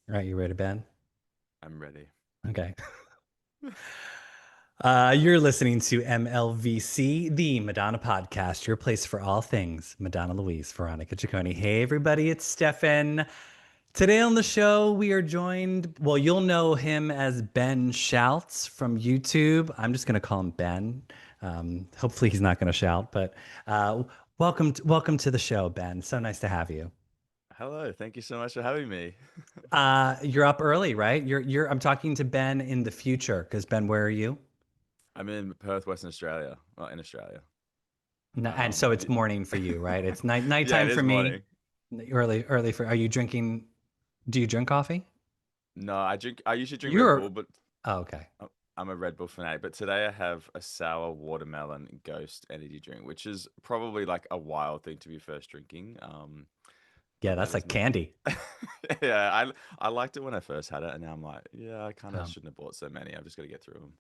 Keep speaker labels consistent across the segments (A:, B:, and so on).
A: All right, you ready, Ben?
B: I'm ready.
A: Okay. You're listening to MLVC, the Madonna podcast, your place for all things Madonna Louise, Veronica Ciccone. Hey, everybody, it's Stefan. Today on the show, we are joined, well, you'll know him as Ben Shouts from YouTube. I'm just going to call him Ben. Hopefully, he's not going to shout, but uh, welcome to the show, Ben. So nice to have you.
B: Hello, thank you so much for having me.
A: You're up early, right? I'm talking to Ben in the future because Ben, where are you?
B: I'm in Perth, Western Australia. Well, in Australia.
A: No, and so it's
B: Y-
A: morning for you, right? It's
B: yeah,
A: nighttime
B: it
A: for
B: is
A: me.
B: morning.
A: Early for. Are you drinking? Do you drink coffee?
B: No, I drink. I usually drink Red
A: You're.
B: Bull, but
A: Oh, okay.
B: I'm a Red Bull fanatic. But today I have a sour watermelon ghost energy drink, which is probably like a wild thing to be first drinking.
A: Yeah,
B: But
A: that's
B: that is
A: like
B: me.
A: candy.
B: Yeah, I liked it when I first had it, and now I'm like, yeah, I kind of
A: Um,
B: shouldn't have bought so many. I've just got to get through them.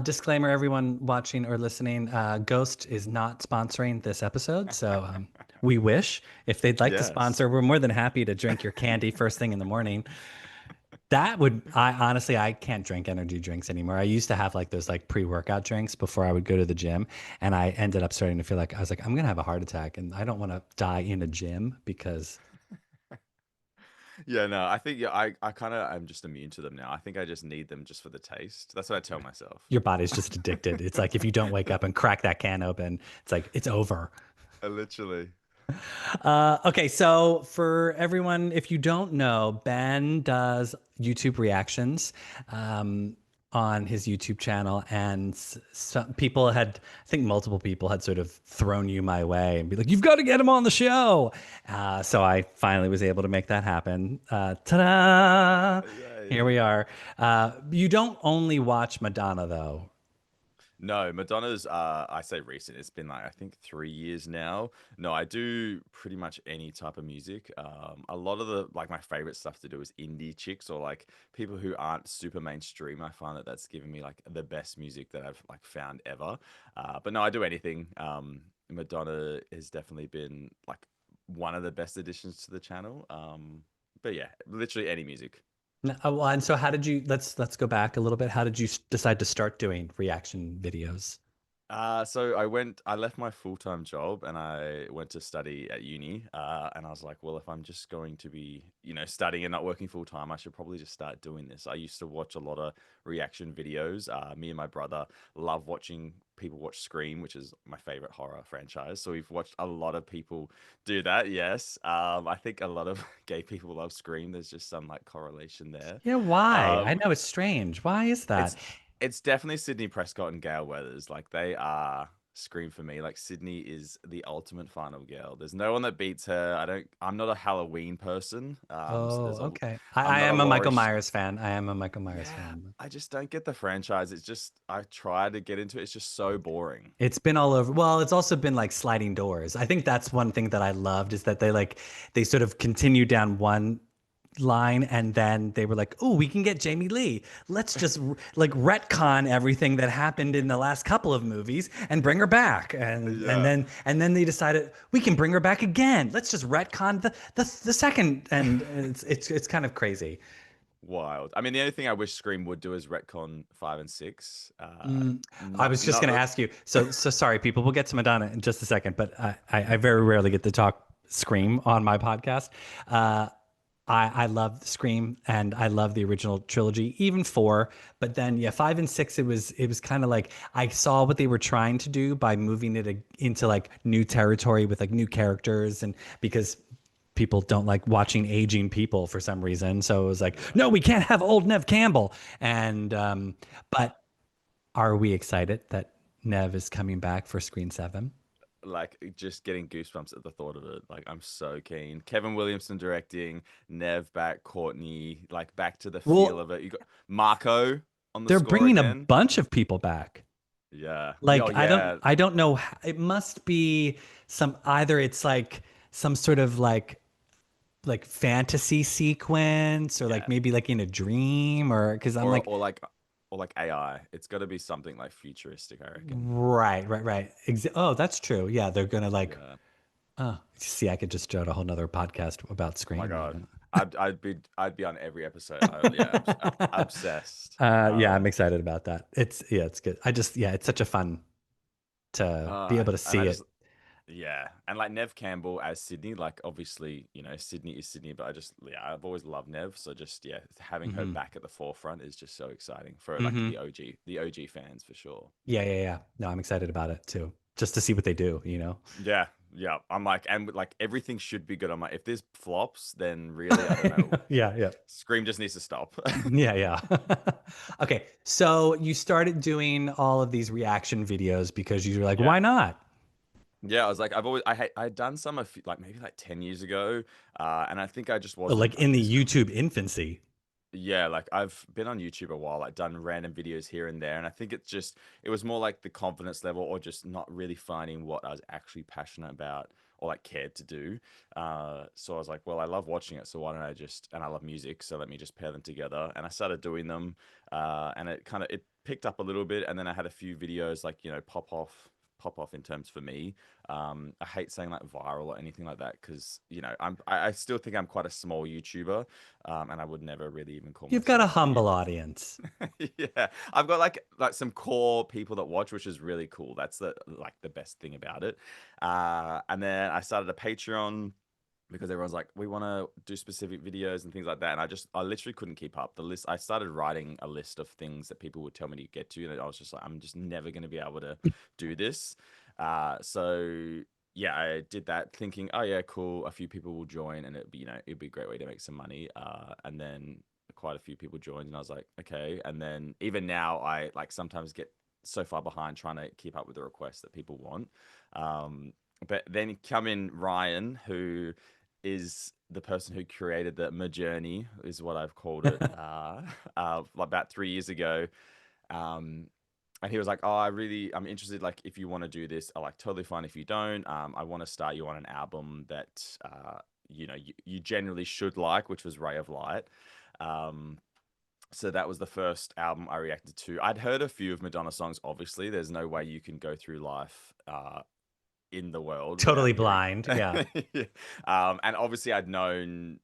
A: Disclaimer, everyone watching or listening, Ghost is not sponsoring this episode, so we wish if they'd like to
B: Yes.
A: sponsor, we're more than happy to drink your candy first thing in the morning. That would I honestly I can't drink energy drinks anymore. I used to have like those like pre-workout drinks before I would go to the gym, and I ended up starting to feel like I was like I'm gonna have a heart attack, and I don't want to die in a gym because
B: Yeah, no, I think yeah, I kind of I'm just immune to them now. I think I just need them just for the taste. That's what I tell myself.
A: your body's just addicted. It's like if you don't wake up and crack that can open, it's like it's over.
B: Literally.
A: Okay, so for everyone, if you don't know, Ben does YouTube reactions on his YouTube channel, and some people had, I think multiple people had sort of thrown you my way and be like, "You've got to get him on the show." So I finally was able to make that happen. Ta-da! Here
B: Yay.
A: we are. You don't only watch Madonna, though.
B: No, Madonna's I say recent. It's been like I think 3 years now. No, I do pretty much any type of music. A lot of the like my favorite stuff to do is indie chicks or like people who aren't super mainstream. I find that that's given me like the best music that I've like found ever. But no, I do anything. Madonna has definitely been like one of the best additions to the channel. But yeah, literally any music.
A: Well, and so how did you, let's go back a little bit. How did you decide to start doing reaction videos?
B: So I left my full-time job and I went to study at uni. And I was like, well, if I'm just going to be, studying and not working full time, I should probably just start doing this. I used to watch a lot of reaction videos. Me and my brother love watching people watch Scream, which is my favorite horror franchise. So we've watched a lot of people do that. Yes. I think a lot of gay people love Scream. There's just some like correlation there.
A: Yeah, why? I
B: Um,
A: know it's strange. Why is that?
B: it's it's definitely Sydney Prescott and Gale Weathers. Like they are Scream for me. Like Sydney is the ultimate final girl. There's no one that beats her. I'm not a Halloween person. So
A: Oh,
B: there's a
A: okay.
B: I'm
A: I
B: not a
A: am a Michael
B: Laurie.
A: Myers fan. I am a Michael Myers
B: Yeah,
A: fan.
B: I just don't get the franchise. It's just I try to get into it. It's just so boring.
A: It's been all over. Well, it's also been like sliding doors. I think that's one thing that I loved is that they sort of continued down one line and then they were like, "Oh, we can get Jamie Lee. Let's just like retcon everything that happened in the last couple of movies and bring her back."
B: Yeah,
A: And then they decided we can bring her back again. Let's just retcon the second and it's kind of crazy.
B: wild. I mean, the only thing I wish Scream would do is retcon 5 and 6.
A: I
B: Not
A: was just
B: not
A: going to
B: the
A: ask you. So sorry, people. We'll get to Madonna in just a second, but I very rarely get to talk Scream on my podcast. Uh, I love Scream and I love the original trilogy, even four. But then, yeah, 5 and 6, it was kind of like I saw what they were trying to do by moving it into like new territory with like new characters, and because people don't like watching aging people for some reason, so it was like,
B: yeah.
A: no, we can't have old Nev Campbell. And but are we excited that Nev is coming back for Screen 7?
B: Like just getting goosebumps at the thought of it. Like I'm so keen. Kevin Williamson directing, Nev back, Courtney, like back to the feel
A: Well,
B: of it. You got Marco on the
A: they're
B: score
A: bringing a
B: again.
A: bunch of people back.
B: Yeah. Oh
A: Like
B: yeah.
A: I don't know. It must be some either it's like some sort of like fantasy sequence or like
B: Yeah.
A: maybe like in a dream or because I'm
B: Or
A: like
B: or like or like AI. It's got to be something like futuristic, I reckon.
A: right. Oh, that's true. Yeah, they're gonna like
B: Yeah.
A: oh see, I could just start a whole nother podcast about
B: Oh my
A: Scream.
B: God. I'd be on every episode. Yeah, obsessed.
A: Yeah, I'm excited about that. It's good. Yeah, it's such a fun to be able to
B: And I
A: see
B: just,
A: it.
B: yeah, and like Nev Campbell as Sydney, like obviously, Sydney is Sydney, but yeah, I've always loved Nev, so just yeah, having her
A: Hmm.
B: back at the forefront is just so exciting for like
A: Hmm.
B: the OG fans for sure.
A: Yeah, yeah, yeah. No, I'm excited about it too. Just to see what they do,
B: Yeah, yeah. I'm like, and like everything should be good. I'm like, if this flops, then really, I don't know.
A: Yeah, yeah.
B: Scream just needs to stop.
A: Yeah, yeah. Okay, so you started doing all of these reaction videos because you were like,
B: Yeah.
A: why not?
B: Yeah, I was like, I had done some like maybe like 10 years ago, and I think I just
A: Like
B: wasn't
A: in
B: like
A: the
B: this.
A: YouTube infancy.
B: Yeah, like I've been on YouTube a while, like done random videos here and there, and I think it was more like the confidence level or just not really finding what I was actually passionate about or like cared to do. So I was like, well, I love watching it, so why don't I just and I love music, so let me just pair them together. And I started doing them, and it picked up a little bit, and then I had a few videos like pop off in terms for me. I hate saying like viral or anything like that because I still think I'm quite a small YouTuber, and I would never really even call
A: You've got a
B: myself big.
A: humble audience.
B: Yeah, I've got like some core people that watch, which is really cool. That's the best thing about it. And then I started a Patreon because everyone's like, we want to do specific videos and things like that. And I literally couldn't keep up the list. I started writing a list of things that people would tell me to get to, and I was just like, I'm just never going to be able to do this. So yeah, I did that thinking, oh yeah, cool. A few people will join, and it'd be a great way to make some money. And then quite a few people joined, and I was like, okay. And then even now, I like sometimes get so far behind trying to keep up with the requests that people want. But then come in Ryan, who is the person who created the Journey, is what I've called it, about 3 years ago. Um, and he was like, "Oh, I'm interested. Like, if you want to do this, I like totally fine if you don't. I want to start you on an album that you generally should like, which was Ray of Light." Um, so that was the first album I reacted to. I'd heard a few of Madonna songs. Obviously, there's no way you can go through life in the world
A: Totally
B: without hearing.
A: blind. Yeah.
B: Yeah. And obviously, I've known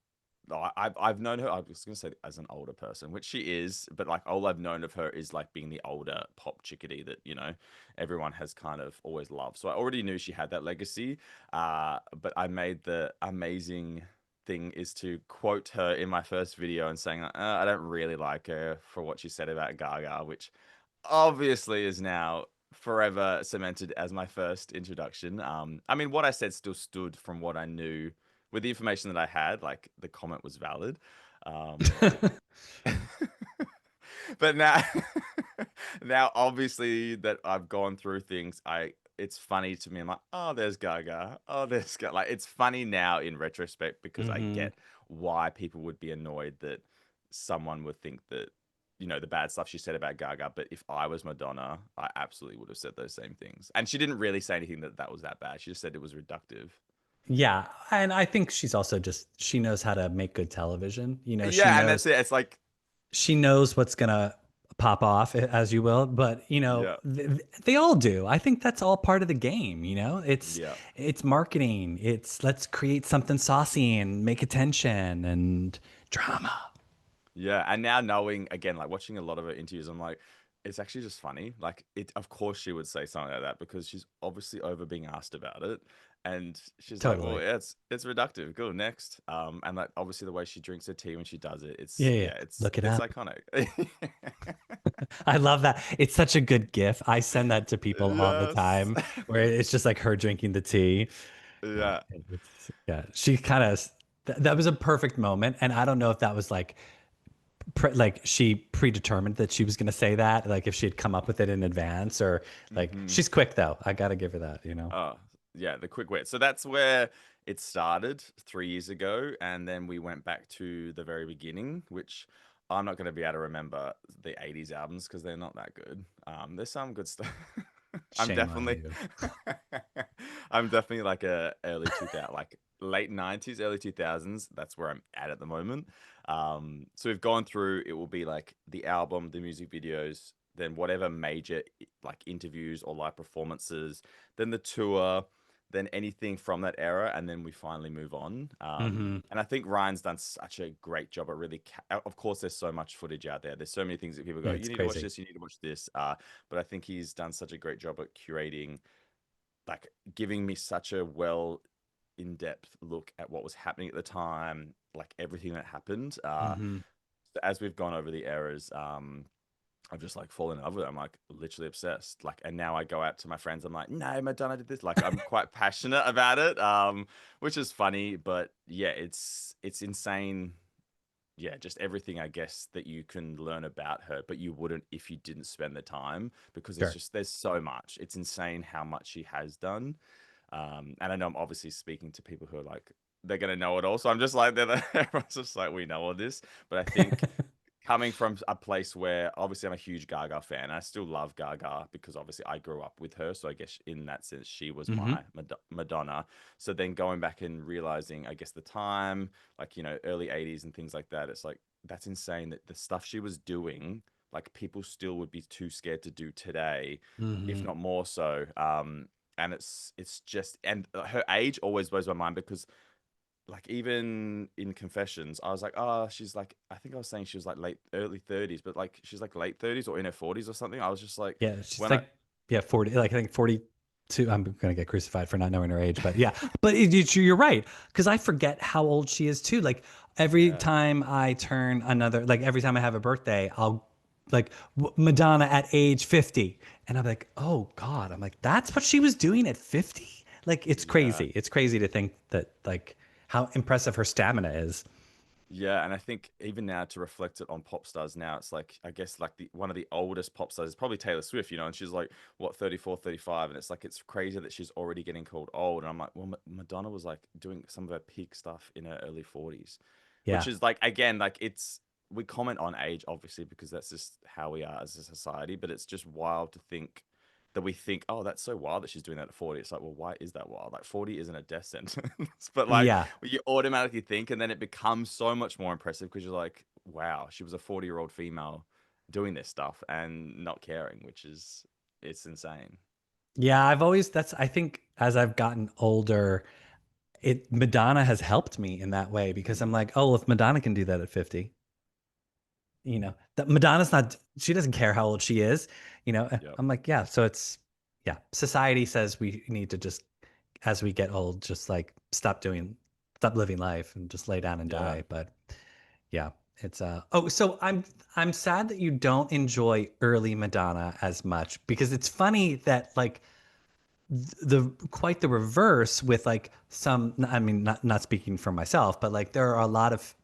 B: her. I was going to say as an older person, which she is, but like all I've known of her is like being the older pop chickadee that everyone has kind of always loved. So I already knew she had that legacy. But I made the amazing thing is to quote her in my first video and saying, I don't really like her for what she said about Gaga, which obviously is now forever cemented as my first introduction. I mean, what I said still stood from what I knew with the information that I had. Like the comment was valid, but but now, now obviously that I've gone through things, it's funny to me. I'm like, oh, there's Gaga. Oh, there's Gaga. Like it's funny now in retrospect because I
A: Hmm.
B: get why people would be annoyed that someone would think that the bad stuff she said about Gaga. But if I was Madonna, I absolutely would have said those same things. And she didn't really say anything that was that bad. She just said it was reductive.
A: Yeah. And I think she's also she knows how to make good television. She
B: Yeah, and that's
A: knows
B: it. It's like,
A: what's gonna pop off, as you will, but
B: yeah,
A: they all do. I think that's all part of the game.
B: yeah.
A: It's marketing. It's let's create something saucy and make attention and drama.
B: Yeah, and now knowing again, like watching a lot of her interviews, I'm like, it's actually just funny. Like, of course, she would say something like that because she's obviously over being asked about it, and she's like, well,
A: Totally.
B: yeah, it's reductive. Go next. And like obviously the way she drinks her tea when she does it,
A: Yeah,
B: it's
A: yeah, yeah.
B: yeah, it's
A: Look it
B: it's
A: up.
B: iconic.
A: I love that. It's such a good gif. I send that to people all the
B: Yes.
A: time, where it's just like her drinking the tea.
B: Yeah.
A: Yeah, she kind of that was a perfect moment, and I don't know if that was like like she predetermined that she was going to say that, like if she had come up with it in advance, or like
B: Hmm.
A: she's quick though. I got to give her that.
B: Oh, yeah, the quick wit. So that's where it started 3 years ago, and then we went back to the very beginning, which I'm not going to be able to remember the '80s albums because they're not that good. There's some good stuff. I'm
A: Shame on
B: definitely,
A: you.
B: I'm definitely like a early 2000, like late '90s, early 2000s. That's where I'm at the moment. So we've gone through. It will be like the album, the music videos, then whatever major like interviews or live performances, then the tour, than anything from that era, and then we finally move on.
A: Mm-hmm.
B: And I think Ryan's done such a great job at really. Of course, there's so much footage out there. There's so many things that people go,
A: Yeah,
B: "You
A: it's
B: need to watch
A: crazy.
B: this. You need to watch this." But I think he's done such a great job at curating, like giving me such a in-depth look at what was happening at the time, like everything that happened.
A: Mm-hmm.
B: As we've gone over the eras, I've just like fallen in love with it. I'm like literally obsessed. Like, and now I go out to my friends. I'm like, no, Madonna did this. Like, I'm quite passionate about it, which is funny. But yeah, it's insane. Yeah, just everything I guess that you can learn about her, but you wouldn't if you didn't spend the time because
A: Sure.
B: there's so much. It's insane how much she has done. And I know I'm obviously speaking to people who are like they're gonna know it all. So I'm just like everyone's just like we know all this. But I think coming from a place where obviously I'm a huge Gaga fan. I still love Gaga because obviously I grew up with her. So I guess in that sense, she was
A: Mm-hmm.
B: my Madonna. So then going back and realizing, I guess the time, like, early 80s and things like that, it's like, that's insane that the stuff she was doing, like people still would be too scared to do today, if
A: Mm-hmm.
B: not more so. And it's just, and her age always blows my mind because like even in confessions I was like, oh, she's like, I think I was saying she was like early 30s, but like she's like late 30s or in her 40s or something. I was just like,
A: Yeah, she's
B: when I
A: like, yeah, 40, like I think 42. I'm gonna get crucified for not knowing her age, but yeah, but you're right because I forget how old she is too. Like every
B: yeah,
A: time I turn another, like every time I have a birthday, I'll like Madonna at age 50, and I'm like, oh God, I'm like, that's what she was doing at 50. Like it's
B: yeah,
A: crazy. It's crazy to think that like how impressive her stamina is.
B: yeah. And I think even now to reflect it on pop stars now, it's like, I guess like the one of the oldest pop stars is probably Taylor Swift, and she's like what, 34, 35, and it's like it's crazy that she's already getting called old. And I'm like, well, Madonna was like doing some of her peak stuff in her early 40s, which
A: Yeah.
B: is like, again, like it's, we comment on age obviously because that's just how we are as a society, but it's just wild to think that we think, oh, that's so wild that she's doing that at 40. It's like, well, why is that wild? Like 40 isn't a death sentence. But like
A: Yeah.
B: you automatically think, and then it becomes so much more impressive because you're like, wow, she was a 40-year-old female doing this stuff and not caring, which is, it's insane.
A: Yeah, I've always that's I think as I've gotten older, it Madonna has helped me in that way because I'm
B: Mm,
A: like, oh, well, if Madonna can do that at 50, that Madonna's not, she doesn't care how old she is,
B: yep.
A: I'm like, yeah, so it's, yeah, society says we need to just, as we get old, just like stop living life and just lay down and
B: Yeah.
A: die. But yeah, it's, oh, so I'm sad that you don't enjoy early Madonna as much because it's funny that like, the quite the reverse with like some, I mean, not speaking for myself, but like there are a lot of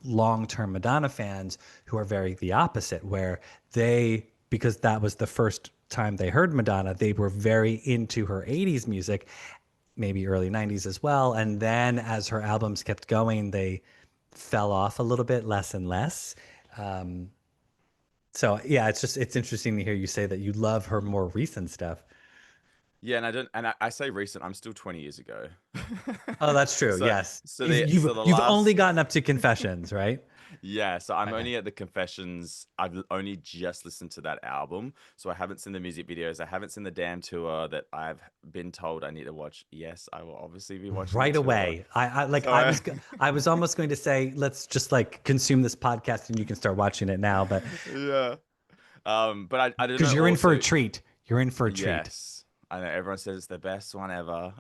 A: long-term Madonna fans who are very the opposite, where they, because that was the first time they heard Madonna, they were very into her 80s music, maybe early 90s as well, and then as her albums kept going they fell off a little bit, less and less. So yeah, it's interesting to hear you say that you love her
B: Mm.
A: more recent stuff.
B: Yeah, and I don't, and I say recent, I'm still 20 years ago.
A: Oh, that's true.
B: so
A: Yes.
B: so
A: You've
B: the
A: you've
B: so the
A: you've only
B: last
A: gotten up to Confessions, right?
B: Yeah, so I'm
A: Okay.
B: only at the Confessions. I've only just listened to that album, so I haven't seen the music videos. I haven't seen the damn tour that I've been told I need to watch. Yes, I will obviously be watching the
A: Right
B: tour.
A: away. I like
B: So I,
A: I was almost going to say let's just like consume this podcast and you can start watching it now, but
B: yeah. But I don't
A: because
B: know.
A: you're in for a
B: Also,
A: treat. You're in for a treat.
B: yes, I know everyone says it's the best one ever.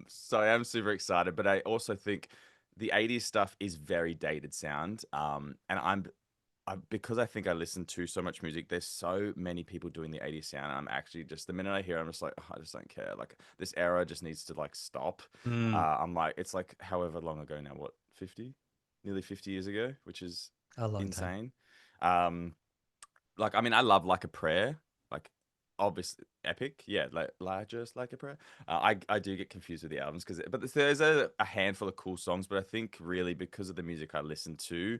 B: So I am super excited, but I also think the 80s stuff is very dated sound. And because I think I listen to so much music, there's so many people doing the 80s sound. I'm actually just, the minute I hear it, I'm just like, "Oh, I just don't care. Like this era just needs to like stop."
A: Mm,
B: I'm like, it's like however long ago now, what, 50? Nearly 50 years ago, which is
A: a long time.
B: insane. Um, like, I mean, I love Like a Prayer, like obviously epic. Yeah, like just Like a Prayer. I do get confused with the albums but there's a handful of cool songs, but I think really because of the music I listen to,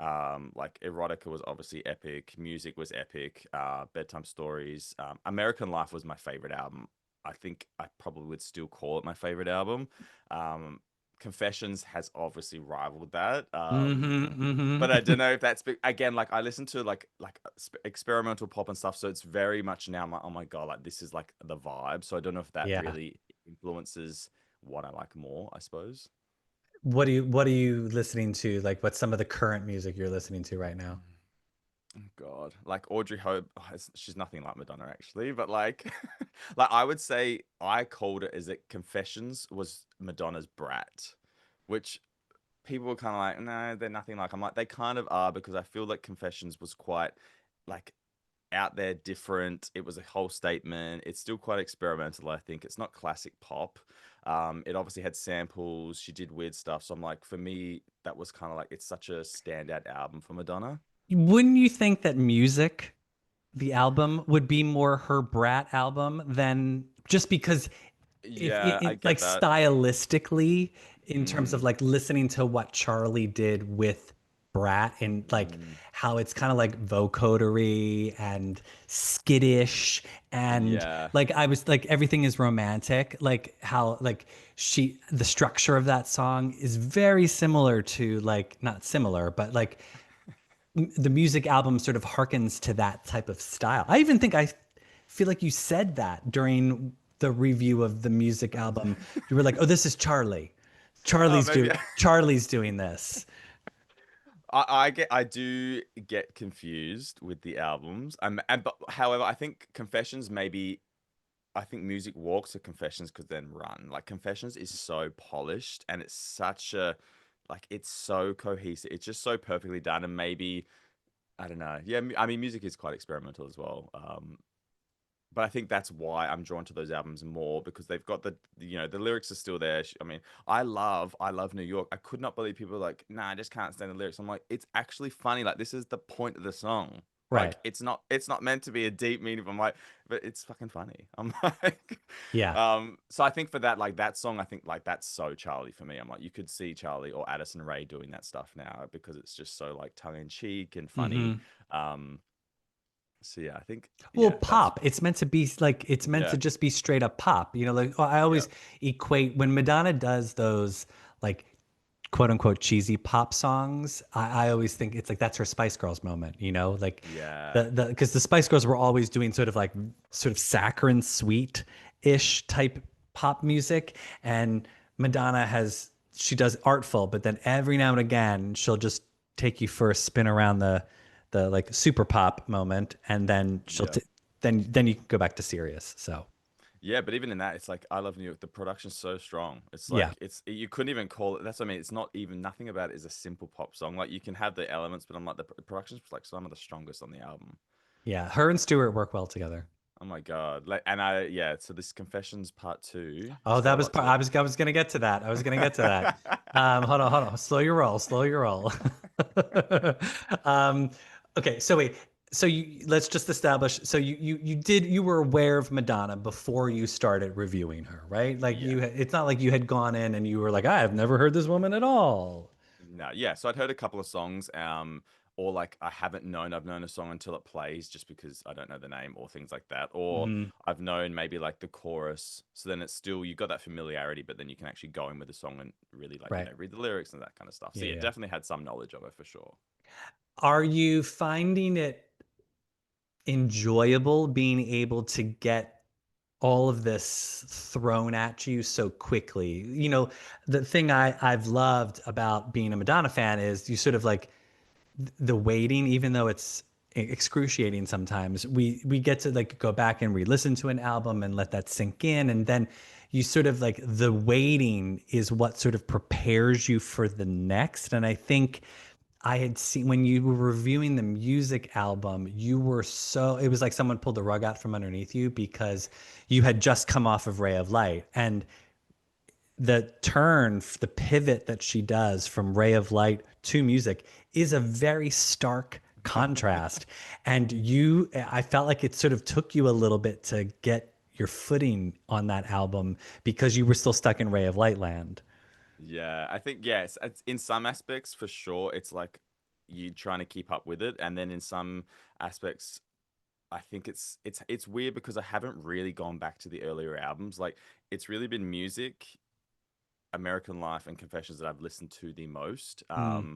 B: like Erotica was obviously epic, music was epic, Bedtime Stories, American Life was my favorite album. I think I probably would still call it my favorite album. Um, Confessions has obviously rivaled that.
A: Mm-hmm,
B: But I
A: mm-hmm.
B: don't know if that's again, like I listen to experimental pop and stuff, so it's very much now I'm like, oh my god, like this is like the vibe. So I don't know if that
A: Yeah.
B: really influences what I like more, I suppose.
A: What are you listening to? Like, what's some of the current music you're listening to right now?
B: Oh God, like Audrey Hope, she's nothing like Madonna actually, but like, like I would say I called it as it Confessions was Madonna's Brat, which people were kind of like, no, they're nothing like. I'm like, they kind of are because I feel like Confessions was quite like out there, different. It was a whole statement. It's still quite experimental, I think. It's not classic pop. It obviously had samples. She did weird stuff. So I'm like, for me, that was kind of like it's such a standout album for Madonna.
A: Wouldn't you think that music, the album, would be more her Brat album than just because if
B: Yeah, I
A: like
B: get that.
A: stylistically in terms of
B: Mm,
A: like listening to what Charlie did with Brat and like
B: mm,
A: how it's kind of like vocodery and skittish and
B: yeah,
A: like I was like everything is romantic, like how like the structure of that song is very similar to like not similar but like the music album sort of harkens to that type of style. I even think I feel like you said that during the review of the music album. You were like, "Oh, this is Charlie.
B: oh, maybe.
A: Charlie's doing this."
B: I do get confused with the albums. But however, I think Confessions maybe I think music walks to Confessions could then run. Like Confessions is so polished and it's such a like it's so cohesive. It's just so perfectly done. And maybe I don't know. Yeah, I mean, music is quite experimental as well. But I think that's why I'm drawn to those albums more because they've got the lyrics are still there. I mean, I love New York. I could not believe people were like, nah, I just can't stand the lyrics. I'm like, it's actually funny. Like this is the point of the song.
A: Right.
B: Like it's not meant to be a deep meaning. I'm like, but it's fucking funny. I'm like,
A: Yeah.
B: so I think for that, like that song, I think like that's so Charlie for me. I'm like, you could see Charlie or Addison Rae doing that stuff now because it's just so like tongue in cheek and funny.
A: Hmm.
B: Um, so yeah, I think
A: Well,
B: yeah, that's
A: pop. It's meant to be like it's meant
B: yeah,
A: to just be straight up pop. You know, like I
B: yeah.
A: always equate when Madonna does those like quote unquote cheesy pop songs. I always think it's like that's her Spice Girls moment. You know, like
B: Yeah.
A: the because the Spice Girls were always doing sort of like sort of saccharine sweet ish type pop music, and Madonna has she does artful, but then every now and again she'll just take you for a spin around the like super pop moment, and then
B: Yeah.
A: then you can go back to serious. So
B: Yeah, but even in that, it's like I Love New York. The production's so strong. It's
A: yeah,
B: like you couldn't even call it. That's what I mean. It's not even nothing about it is a simple pop song. Like you can have the elements, but I'm like the production's like some of the strongest on the album.
A: yeah, her and Stewart work well together.
B: Oh my God. Like and I yeah. So this Confessions Part Two.
A: Oh,
B: It's got
A: that
B: a
A: was
B: lot to
A: part. I was gonna get to that. I was gonna get to that. Hold on. Slow your roll. Slow your roll. um, okay. So wait. So let's just establish. So you were aware of Madonna before you started reviewing her, right? Like
B: Yeah.
A: it's not like you had gone in and you were like, I have never heard this woman at all.
B: No, yeah. So I'd heard a couple of songs, or like I haven't known I've known a song until it plays, just because I don't know the name or things like that. Or
A: Mhm.
B: I've known maybe like the chorus. So then it's still you got that familiarity, but then you can actually go in with the song and really like
A: Right.
B: read the lyrics and that kind of stuff. So
A: Yeah.
B: yeah,
A: Yeah.
B: definitely had some knowledge of it for sure.
A: Are you finding it enjoyable being able to get all of this thrown at you so quickly? You know, the thing I've loved about being a Madonna fan is you sort of like the waiting, even though it's excruciating sometimes, we get to like go back and re-listen to an album and let that sink in, and then you sort of like the waiting is what sort of prepares you for the next. And I think I had seen when you were reviewing the music album, you were so, it was like someone pulled the rug out from underneath you because you had just come off of Ray of Light. And the turn, the pivot that she does from Ray of Light to music is a very stark contrast. And I felt like it sort of took you a little bit to get your footing on that album because you were still stuck in Ray of Light land.
B: Yeah, I think yes, it's, in some aspects for sure, it's like you trying to keep up with it, and then in some aspects, I think it's weird because I haven't really gone back to the earlier albums. Like it's really been music, American Life, and Confessions that I've listened to the most.
A: Mm.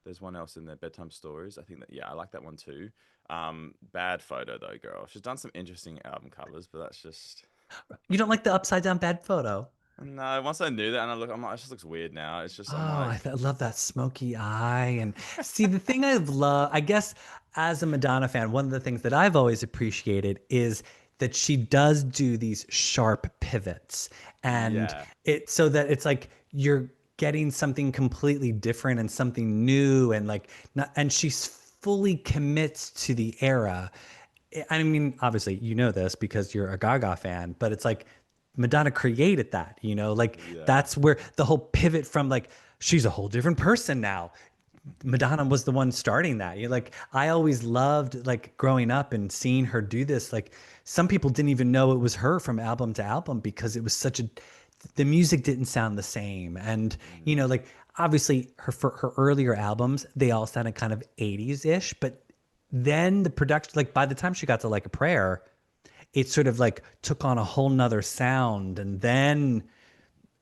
B: There's one else in there, Bedtime Stories. I think that yeah, I like that one too. Bad Photo though, girl. She's done some interesting album covers, but that's just
A: You don't like the upside down bed photo?
B: No, once I knew that, and I look, I'm like, it just looks weird now. It's just,
A: Oh,
B: I'm like,
A: I love that smoky eye. And see, the thing I've loved, I guess, as a Madonna fan, one of the things that I've always appreciated is that she does do these sharp pivots, and
B: yeah,
A: it so that it's like you're getting something completely different and something new, and like not, and she's fully commits to the era. I mean, obviously, you know this because you're a Gaga fan, but it's like Madonna created that, like
B: yeah.
A: that's where the whole pivot from like she's a whole different person now. Madonna was the one starting that. You like I always loved like growing up and seeing her do this. Like some people didn't even know it was her from album to album because it was such a the music didn't sound the same. And
B: Mm.
A: like obviously her for her earlier albums, they all sounded kind of 80s-ish, but then the production like by the time she got to like a prayer, it sort of like took on a whole nother sound. And then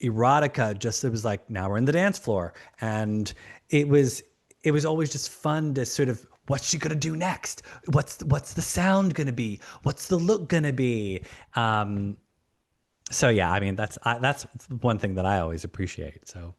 A: erotica just it was like now we're in the dance floor. And it was it was always just fun to sort of what's she gonna do next, what's the sound gonna be, what's the look gonna be. So yeah, I mean that's one thing that I always appreciate. So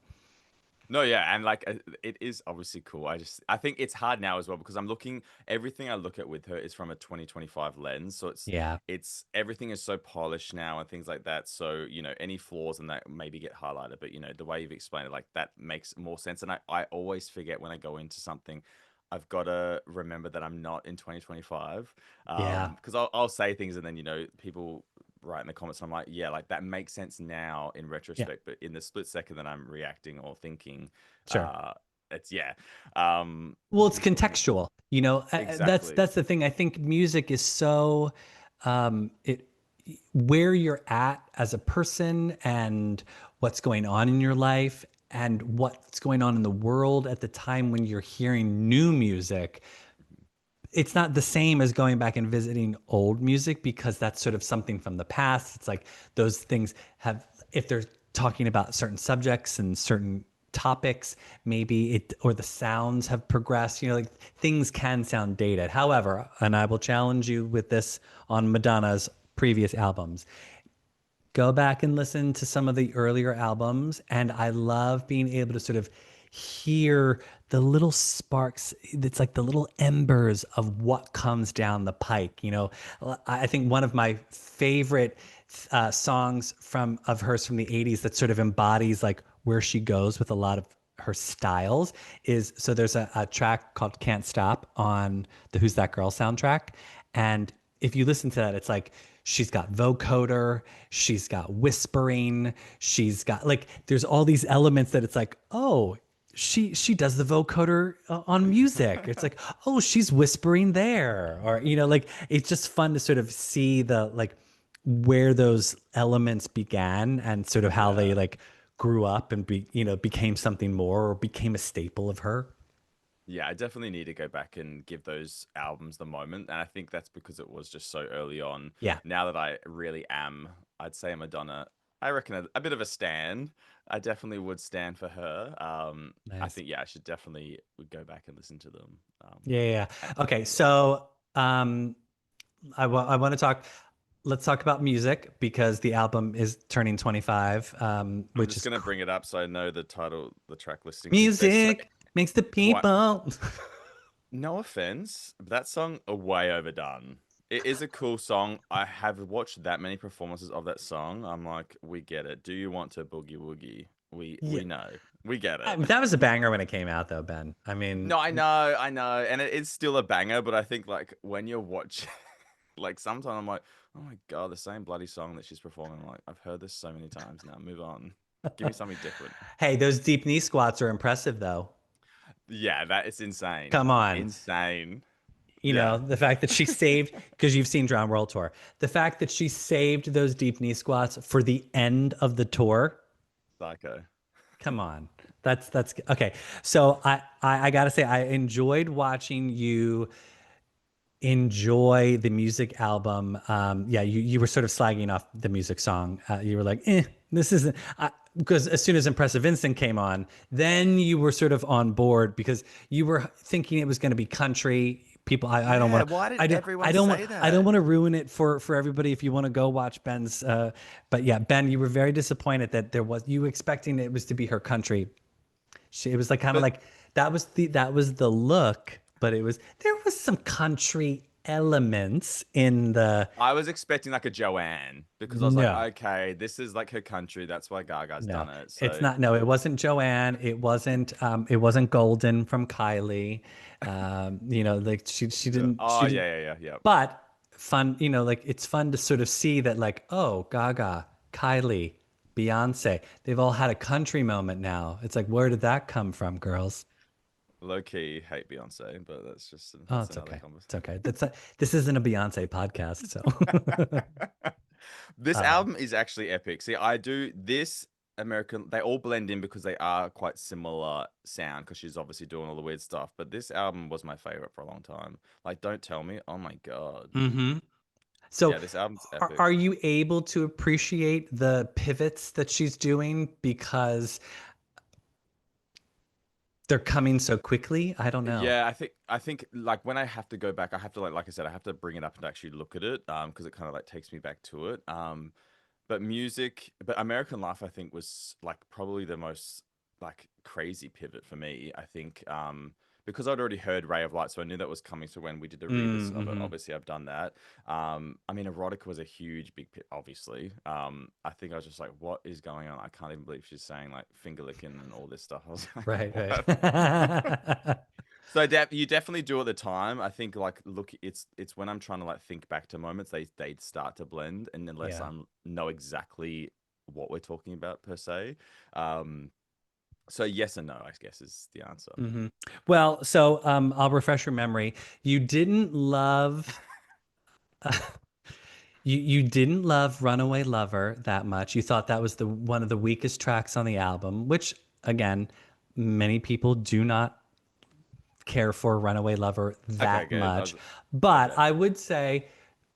B: No, yeah, and like it is obviously cool. I think it's hard now as well because I'm looking everything I look at with her is from a 2025 lens. So
A: yeah,
B: it's everything is so polished now and things like that. So, any flaws and that maybe get highlighted, but the way you've explained it, like that makes more sense. And I always forget when I go into something, I've got to remember that I'm not in 2025.
A: yeah,
B: Because I'll say things and then, people write in the comments. I'm like, yeah, like that makes sense now in
A: yeah,
B: retrospect, but in the split second that I'm reacting or thinking,
A: sure.
B: uh, it's yeah, um,
A: Well, it's contextual.
B: exactly.
A: That's the thing. I think music is so it where you're at as a person and what's going on in your life and what's going on in the world at the time when you're hearing new music. It's not the same as going back and visiting old music because that's sort of something from the past. It's like those things have, if they're talking about certain subjects and certain topics, maybe it, or the sounds have progressed, like things can sound dated. However, and I will challenge you with this on Madonna's previous albums, go back and listen to some of the earlier albums. And I love being able to sort of hear the little sparks. It's like the little embers of what comes down the pike. I think one of my favorite songs from of hers from the 80s that sort of embodies like where she goes with a lot of her styles is so there's a track called Can't Stop on the Who's That Girl soundtrack. And if you listen to that, it's like she's got vocoder, she's got whispering, she's got like there's all these elements that it's like, oh, she does the vocoder on music. It's like, oh, she's whispering there, or like it's just fun to sort of see the like where those elements began and sort of how they
B: Yeah.
A: like grew up and became something more or became a staple of her.
B: Yeah, I definitely need to go back and give those albums the moment. And I think that's because it was just so early on.
A: Yeah,
B: Now that I really am, I'd say a Madonna, I reckon a bit of a stand. I definitely would stand for her. I
A: nice.
B: think, yeah, I should definitely would go back and listen to them.
A: Yeah, yeah, yeah.
B: And
A: Okay,
B: yeah,
A: so I want to talk. Let's talk about music because the album is turning 25,
B: I'm
A: which
B: just
A: is
B: gonna bring it up so I know the title, the track listing, because there's so
A: music makes the
B: what.
A: people.
B: No offense, but that song are way overdone. It is a cool song. I have watched that many performances of that song. I'm like, we get it. Do you want to boogie woogie?
A: Yeah,
B: We know. We get it.
A: that was a banger when it came out, though, Ben. I mean,
B: No, I know, and it is still a banger. But I think like when you're watching, like sometimes I'm like, oh my god, the same bloody song that she's performing. I'm like, I've heard this so many times now. Move on. Give me something different.
A: hey, those deep knee squats are impressive, though.
B: Yeah, that is insane.
A: Come on.
B: Insane. Yeah,
A: The fact that she saved, because you've seen Drown World Tour, the fact that she saved those deep knee squats for the end of the tour.
B: psycho.
A: Come on. That's okay. So I gotta say I enjoyed watching you enjoy the music album. Yeah, you were sort of slagging off the music song. You were like, this isn't because as soon as Impressive Instinct came on, then you were sort of on board because you were thinking it was going to be country, people, I don't
B: Yeah,
A: want to,
B: why did everyone say
A: I don't
B: that?
A: want to ruin it for everybody if you want to go watch Ben's, but yeah, Ben, you were very disappointed that you were expecting it was to be her country. It was like kind of
B: But
A: like that was the look, but there was some country elements in the
B: I was expecting like a Joanne because I was like,
A: no.
B: okay, this is like her country. That's why Gaga's
A: No,
B: done it.
A: it's
B: So,
A: not. No, it wasn't Joanne. It wasn't Golden from Kylie. Like
B: oh
A: she
B: yeah,
A: did,
B: yeah, yeah, yeah.
A: but fun, like it's fun to sort of see that like, oh, Gaga, Kylie, Beyonce, they've all had a country moment now. It's like, where did that come from, girls?
B: Low key hate Beyonce, but
A: Oh,
B: that's
A: it's
B: another
A: okay.
B: conversation.
A: It's okay. This isn't a Beyonce podcast, so
B: This
A: uh,
B: album is actually epic. See, I do this American, they all blend in because they are quite similar sound because she's obviously doing all the weird stuff. But this album was my favorite for a long time. Like, don't tell me. Oh my God.
A: hmm. So
B: Yeah, this album's
A: are
B: epic.
A: you able to appreciate the pivots that she's doing because they're coming so quickly? I don't know.
B: Yeah, I think like when I have to go back, I have to like I said, I have to bring it up and actually look at it because it kind of like takes me back to it. But American Life, I think, was like probably the most like crazy pivot for me. I think because I'd already heard Ray of Light, so I knew that was coming. So when we did the revisit of it,
A: Mm-hmm.
B: obviously I've done that. I mean, Erotica was a huge big pit, obviously. I think I was just like, what is going on? I can't even believe she's saying like finger licking and all this stuff. I was like,
A: Right,
B: what?
A: right.
B: So you definitely do at the time. I think like look, it's when I'm trying to like think back to moments, they start to blend, and unless
A: Yeah.
B: I'm know exactly what we're talking about per se. Um, so yes and no, I guess is the answer.
A: Hmm. Well, so I'll refresh your memory. You didn't love you didn't love Runaway Lover that much. You thought that was the one of the weakest tracks on the album, which again, many people do not care for Runaway Lover
B: Okay,
A: that
B: good.
A: much. But
B: Okay.
A: I would say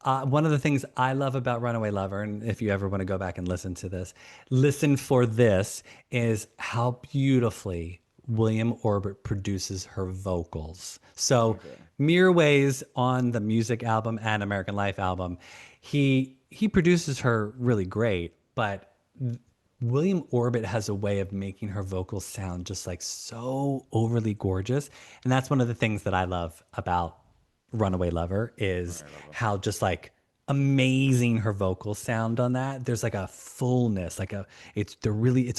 A: one of the things I love about Runaway Lover, and if you ever want to go back and listen to this, listen for this, is how beautifully William Orbit produces her vocals. So
B: Okay.
A: Ways on the music album and American Life album, he produces her really great, but William Orbit has a way of making her vocals sound just like so overly gorgeous. And that's one of the things that I love about Runaway Lover is
B: Runaway Lover.
A: how just like amazing her vocals sound on that. There's like a fullness, it's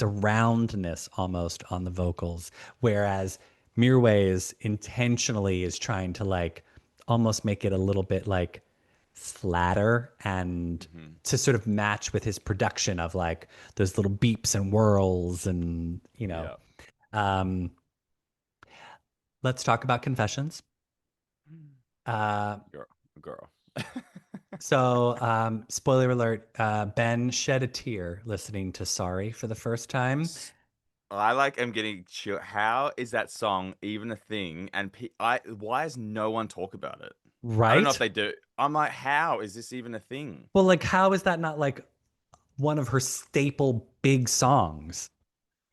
A: a roundness almost on the vocals. Whereas Mirwais intentionally is trying to like almost make it a little bit like flatter and
B: Hmm.
A: to sort of match with his production of like those little beeps and whirls and
B: Yeah.
A: um let's talk about Confessions. uh
B: Girl. Girl.
A: Spoiler alert, Ben shed a tear listening to Sorry for the first time.
B: S- I like am getting chill. How is that song even a thing? And why has no one talk about it? I don't know if
A: Right.
B: they do. I'm like, how is this even a thing?
A: Well, like how is that not like one of her staple big songs?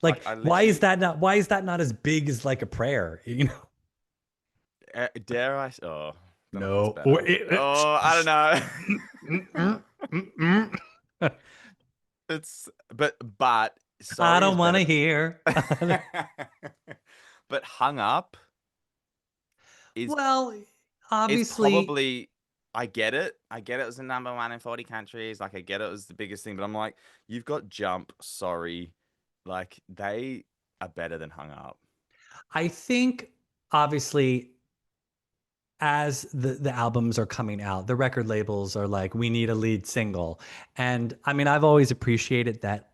B: Like,
A: Like
B: I literally
A: why is that not as big as like a prayer,
B: dare I? Oh, don't know if that's
A: No. Or
B: bad. Oh, I don't know. It's but
A: I
B: sorry is
A: don't want
B: better.
A: to hear.
B: But hung up is
A: Well,
B: is
A: obviously,
B: probably. I get it. I get it was the number one in 40 countries. Like I get it was the biggest thing, but I'm like, you've got Jump, sorry. Like they are better than hung up.
A: I think obviously as the albums are coming out, the record labels are like, we need a lead single. And I mean, I've always appreciated that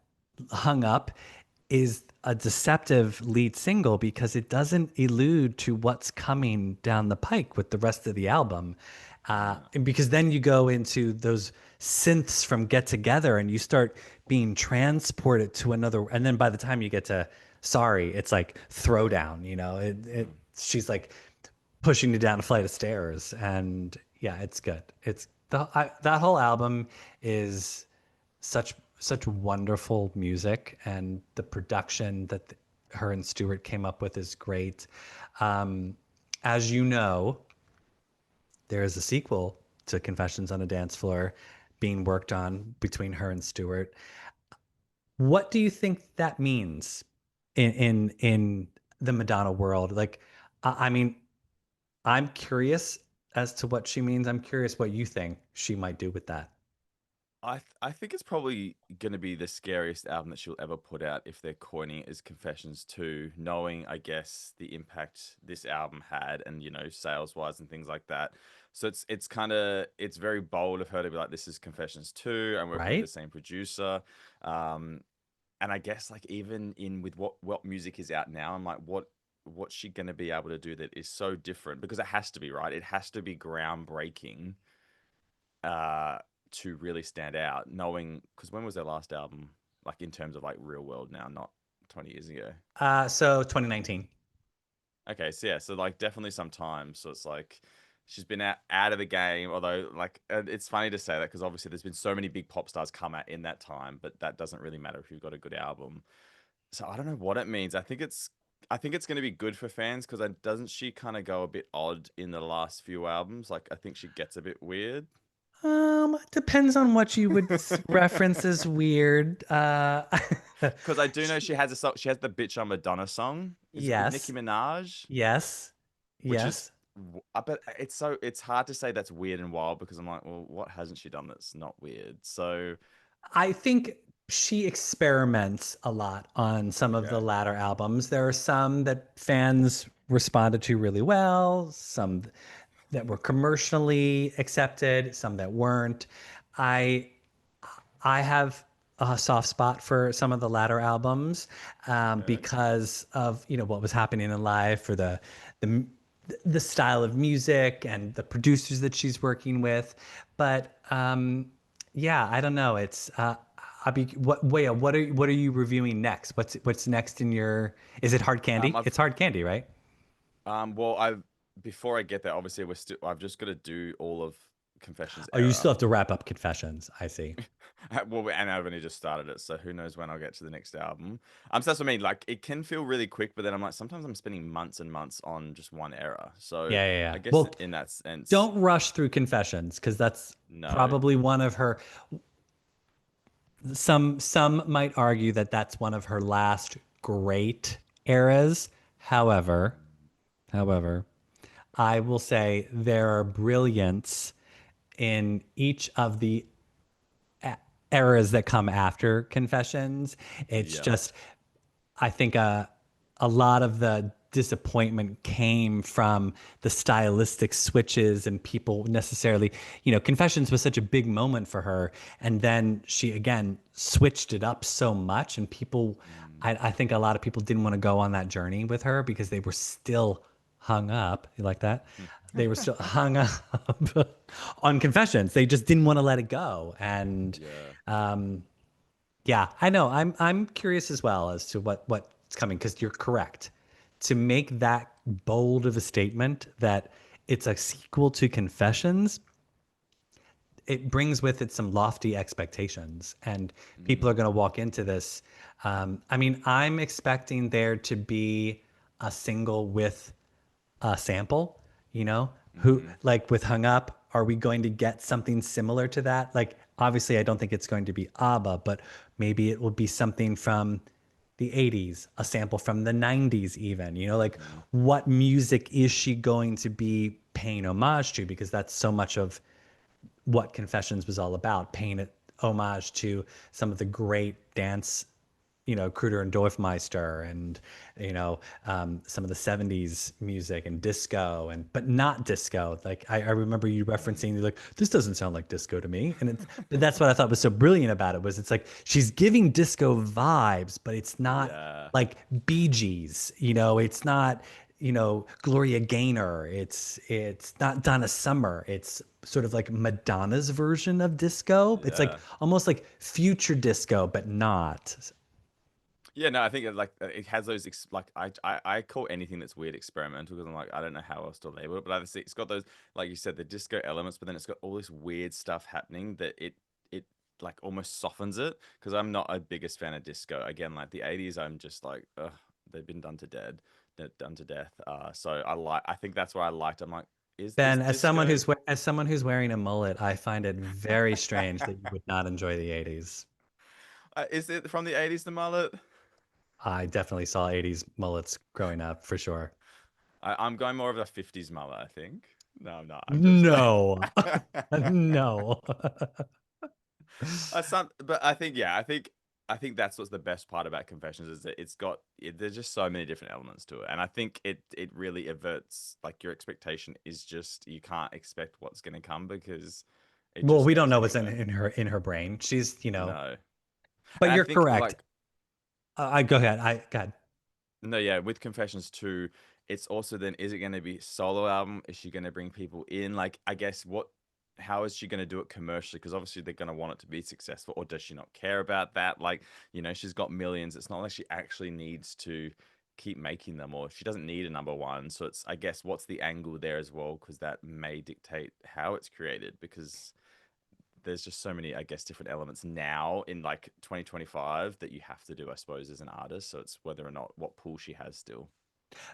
A: Hung Up is a deceptive lead single because it doesn't allude to what's coming down the pike with the rest of the album.
B: Yeah.
A: And because then you go into those synths from Get Together and you start being transported to another. And then by the time you get to Sorry, it's like Throwdown,
B: Mm.
A: she's like pushing you down a flight of stairs. And yeah, it's good. That whole album is such wonderful music, and the production that her and Stewart came up with is great. Um, as you know, there is a sequel to Confessions on a Dance Floor being worked on between her and Stewart. What do you think that means in the Madonna world? Like, I mean, I'm curious as to what she means. I'm curious what you think she might do with that.
B: I think it's probably gonna be the scariest album that she'll ever put out if they're coining it as Confessions 2, knowing I guess the impact this album had and sales wise and things like that. So it's kinda it's very bold of her to be like, this is Confessions 2 and working with the
A: Right?
B: same producer. Um and I guess like even in with what music is out now, I'm like, what's she gonna be able to do that is so different? Because it has to be, right? It has to be groundbreaking uh to really stand out, knowing because when was their last album, like in terms of like real world now, not 20 years ago.
A: So 2019.
B: Okay, so yeah, so like definitely some time. So it's like she's been out of the game, although like it's funny to say that because obviously there's been so many big pop stars come out in that time, but that doesn't really matter if you've got a good album. So I don't know what it means. I think it's going to be good for fans because doesn't she kind of go a bit odd in the last few albums? Like I think she gets a bit weird.
A: Depends on what you would reference as weird.
B: Because I do know she has a song. She has the "Bitch I'm Madonna" song. Is it with Nicki
A: Yes,
B: Minaj?
A: yes,
B: Which is,
A: yes.
B: but it's hard to say that's weird and wild because I'm like, well, what hasn't she done that's not weird? So
A: I think she experiments a lot on some of the
B: okay,
A: latter albums. There are some that fans responded to really well, some that were commercially accepted, some that weren't. I I have a soft spot for some of the latter albums
B: okay,
A: because of what was happening in life, for the the style of music and the producers that she's working with. But yeah, I don't know. It's what are you reviewing next? What's next in your? Is it Hard Candy?
B: I've
A: It's Hard Candy, right?
B: well, I've before I get there, obviously I've just got to do all of Confessions
A: Oh, you still
B: era.
A: have to wrap up Confessions. I see.
B: Well, and I've only just started it, so who knows when I'll get to the next album. So that's what I mean. Like, it can feel really quick, but then I'm like, sometimes I'm spending months and months on just one era. So
A: Yeah, yeah, yeah.
B: I guess
A: Well,
B: in that sense,
A: don't rush through Confessions because that's
B: no.
A: probably one of her. Some might argue that that's one of her last great eras. However, however, I will say there are brilliance in each of the eras that come after Confessions. It's
B: Yeah.
A: just I think a lot of the disappointment came from the stylistic switches and people necessarily, Confessions was such a big moment for her. And then she again switched it up so much. And people,
B: Mm.
A: I think a lot of people didn't want to go on that journey with her because they were still hung up. You like that? They were still hung up on Confessions. They just didn't want to let it go. And
B: Yeah.
A: yeah, I know. I'm curious as well as to what's coming because you're correct. To make that bold of a statement that it's a sequel to Confessions, it brings with it some lofty expectations, and people are
B: Mm.
A: going to walk into this. I mean, I'm expecting there to be a single with a sample, who
B: Mm-hmm.
A: like with Hung Up, are we going to get something similar to that? Like, obviously, I don't think it's going to be ABBA, but maybe it will be something from the 80s, a sample from the 90s, even, like
B: Mm-hmm.
A: what music is she going to be paying homage to? Because that's so much of what Confessions was all about, paying it homage to some of the great dance, Kruder and Dorfmeister, and some of the '70s music and disco, but not disco. Like I remember you
B: Mm.
A: referencing, you're like, this doesn't sound like disco to me, but that's what I thought was so brilliant about it was it's like she's giving disco vibes, but it's not
B: Yeah.
A: like Bee Gees, it's not Gloria Gaynor. It's not Donna Summer. It's sort of like Madonna's version of disco. It's like
B: Yeah.
A: almost like future disco, but not.
B: Yeah, no, I think it has those like I call anything that's weird experimental because I'm like I don't know how else to label it, but obviously it's got those like you said the disco elements, but then it's got all this weird stuff happening that it like almost softens it because I'm not a biggest fan of disco. Again, like the '80s, I'm just like ugh, they've been done to death. So I think that's why I liked. I'm like is
A: Ben,
B: disco?
A: as someone who's wearing a mullet, I find it very strange that you would not enjoy the 80s.
B: Is it from the 80s, the mullet?
A: I definitely saw 80s mullets growing up for sure.
B: I'm going more of a 50s mullet, I think. No, I'm not. I'm just
A: No. No.
B: but I think yeah, I think that's what's the best part about Confessions is that there's just so many different elements to it, and I think it really averts like your expectation is just you can't expect what's going to come because it
A: Well,
B: just
A: we don't
B: goes
A: know what's
B: anywhere.
A: in her brain. She's,
B: No,
A: but
B: and I
A: you're
B: think
A: correct.
B: like
A: I go ahead. I go ahead.
B: no, yeah, with Confessions too, it's also then is it going to be solo album? Is she going to bring people in? Like, I guess how is she going to do it commercially? Because obviously they're going to want it to be successful, or does she not care about that? Like, she's got millions. It's not like she actually needs to keep making them, or she doesn't need a number one. So it's, I guess, what's the angle there as well? Because that may dictate how it's created. Because there's just so many, I guess, different elements now in like 2025 that you have to do, I suppose, as an artist. So it's whether or not what pool she has still.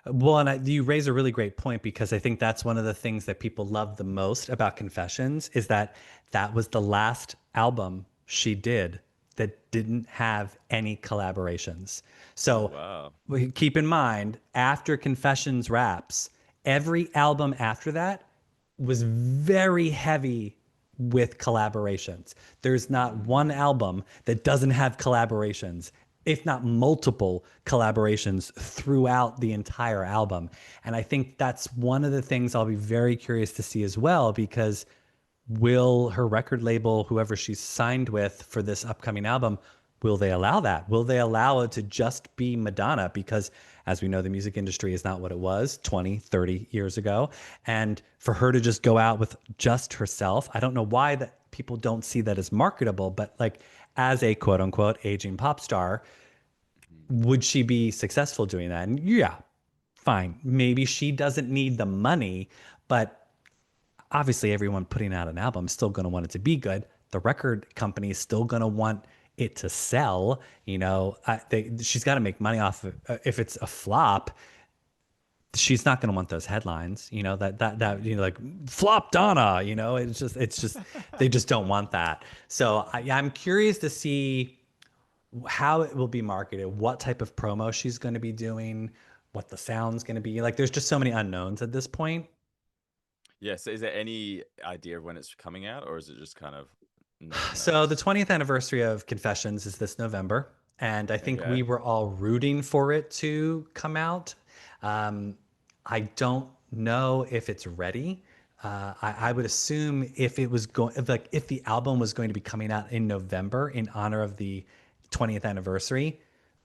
A: Well, and you raise a really great point because I think that's one of the things that people love the most about Confessions is that that was the last album she did that didn't have any collaborations.
B: Oh
A: So
B: wow.
A: keep in mind, after Confessions wraps, every album after that was very heavy with collaborations. There's not one
B: Mm,
A: album that doesn't have collaborations, if not multiple collaborations throughout the entire album. And I think that's one of the things I'll be very curious to see as well, because will her record label, whoever she's signed with for this upcoming album, will they allow that? Will they allow it to just be Madonna? Because as we know, the music industry is not what it was 20, 30 years ago. And for her to just go out with just herself, I don't know why that people don't see that as marketable, but like as a quote unquote aging pop star,
B: mm.
A: would she be successful doing that? And yeah, fine. Maybe she doesn't need the money, but obviously everyone putting out an album is still going to want it to be good. The record company is still going to want it to sell. She's got to make money off of if it's a flop. She's not going to want those headlines, like flop Donna, it's just they just don't want that. So I'm curious to see how it will be marketed, what type of promo she's going to be doing, what the sound's going to be like. There's just so many unknowns at this point.
B: Yeah, so is there any idea of when it's coming out, or is it just kind of no one
A: So the
B: knows?
A: 20th anniversary of Confessions is this November, and I think we
B: Okay.
A: were all rooting for it to come out. Um, I don't know if it's ready. I would assume if it was going, if the album was going to be coming out in November in honor of the 20th anniversary,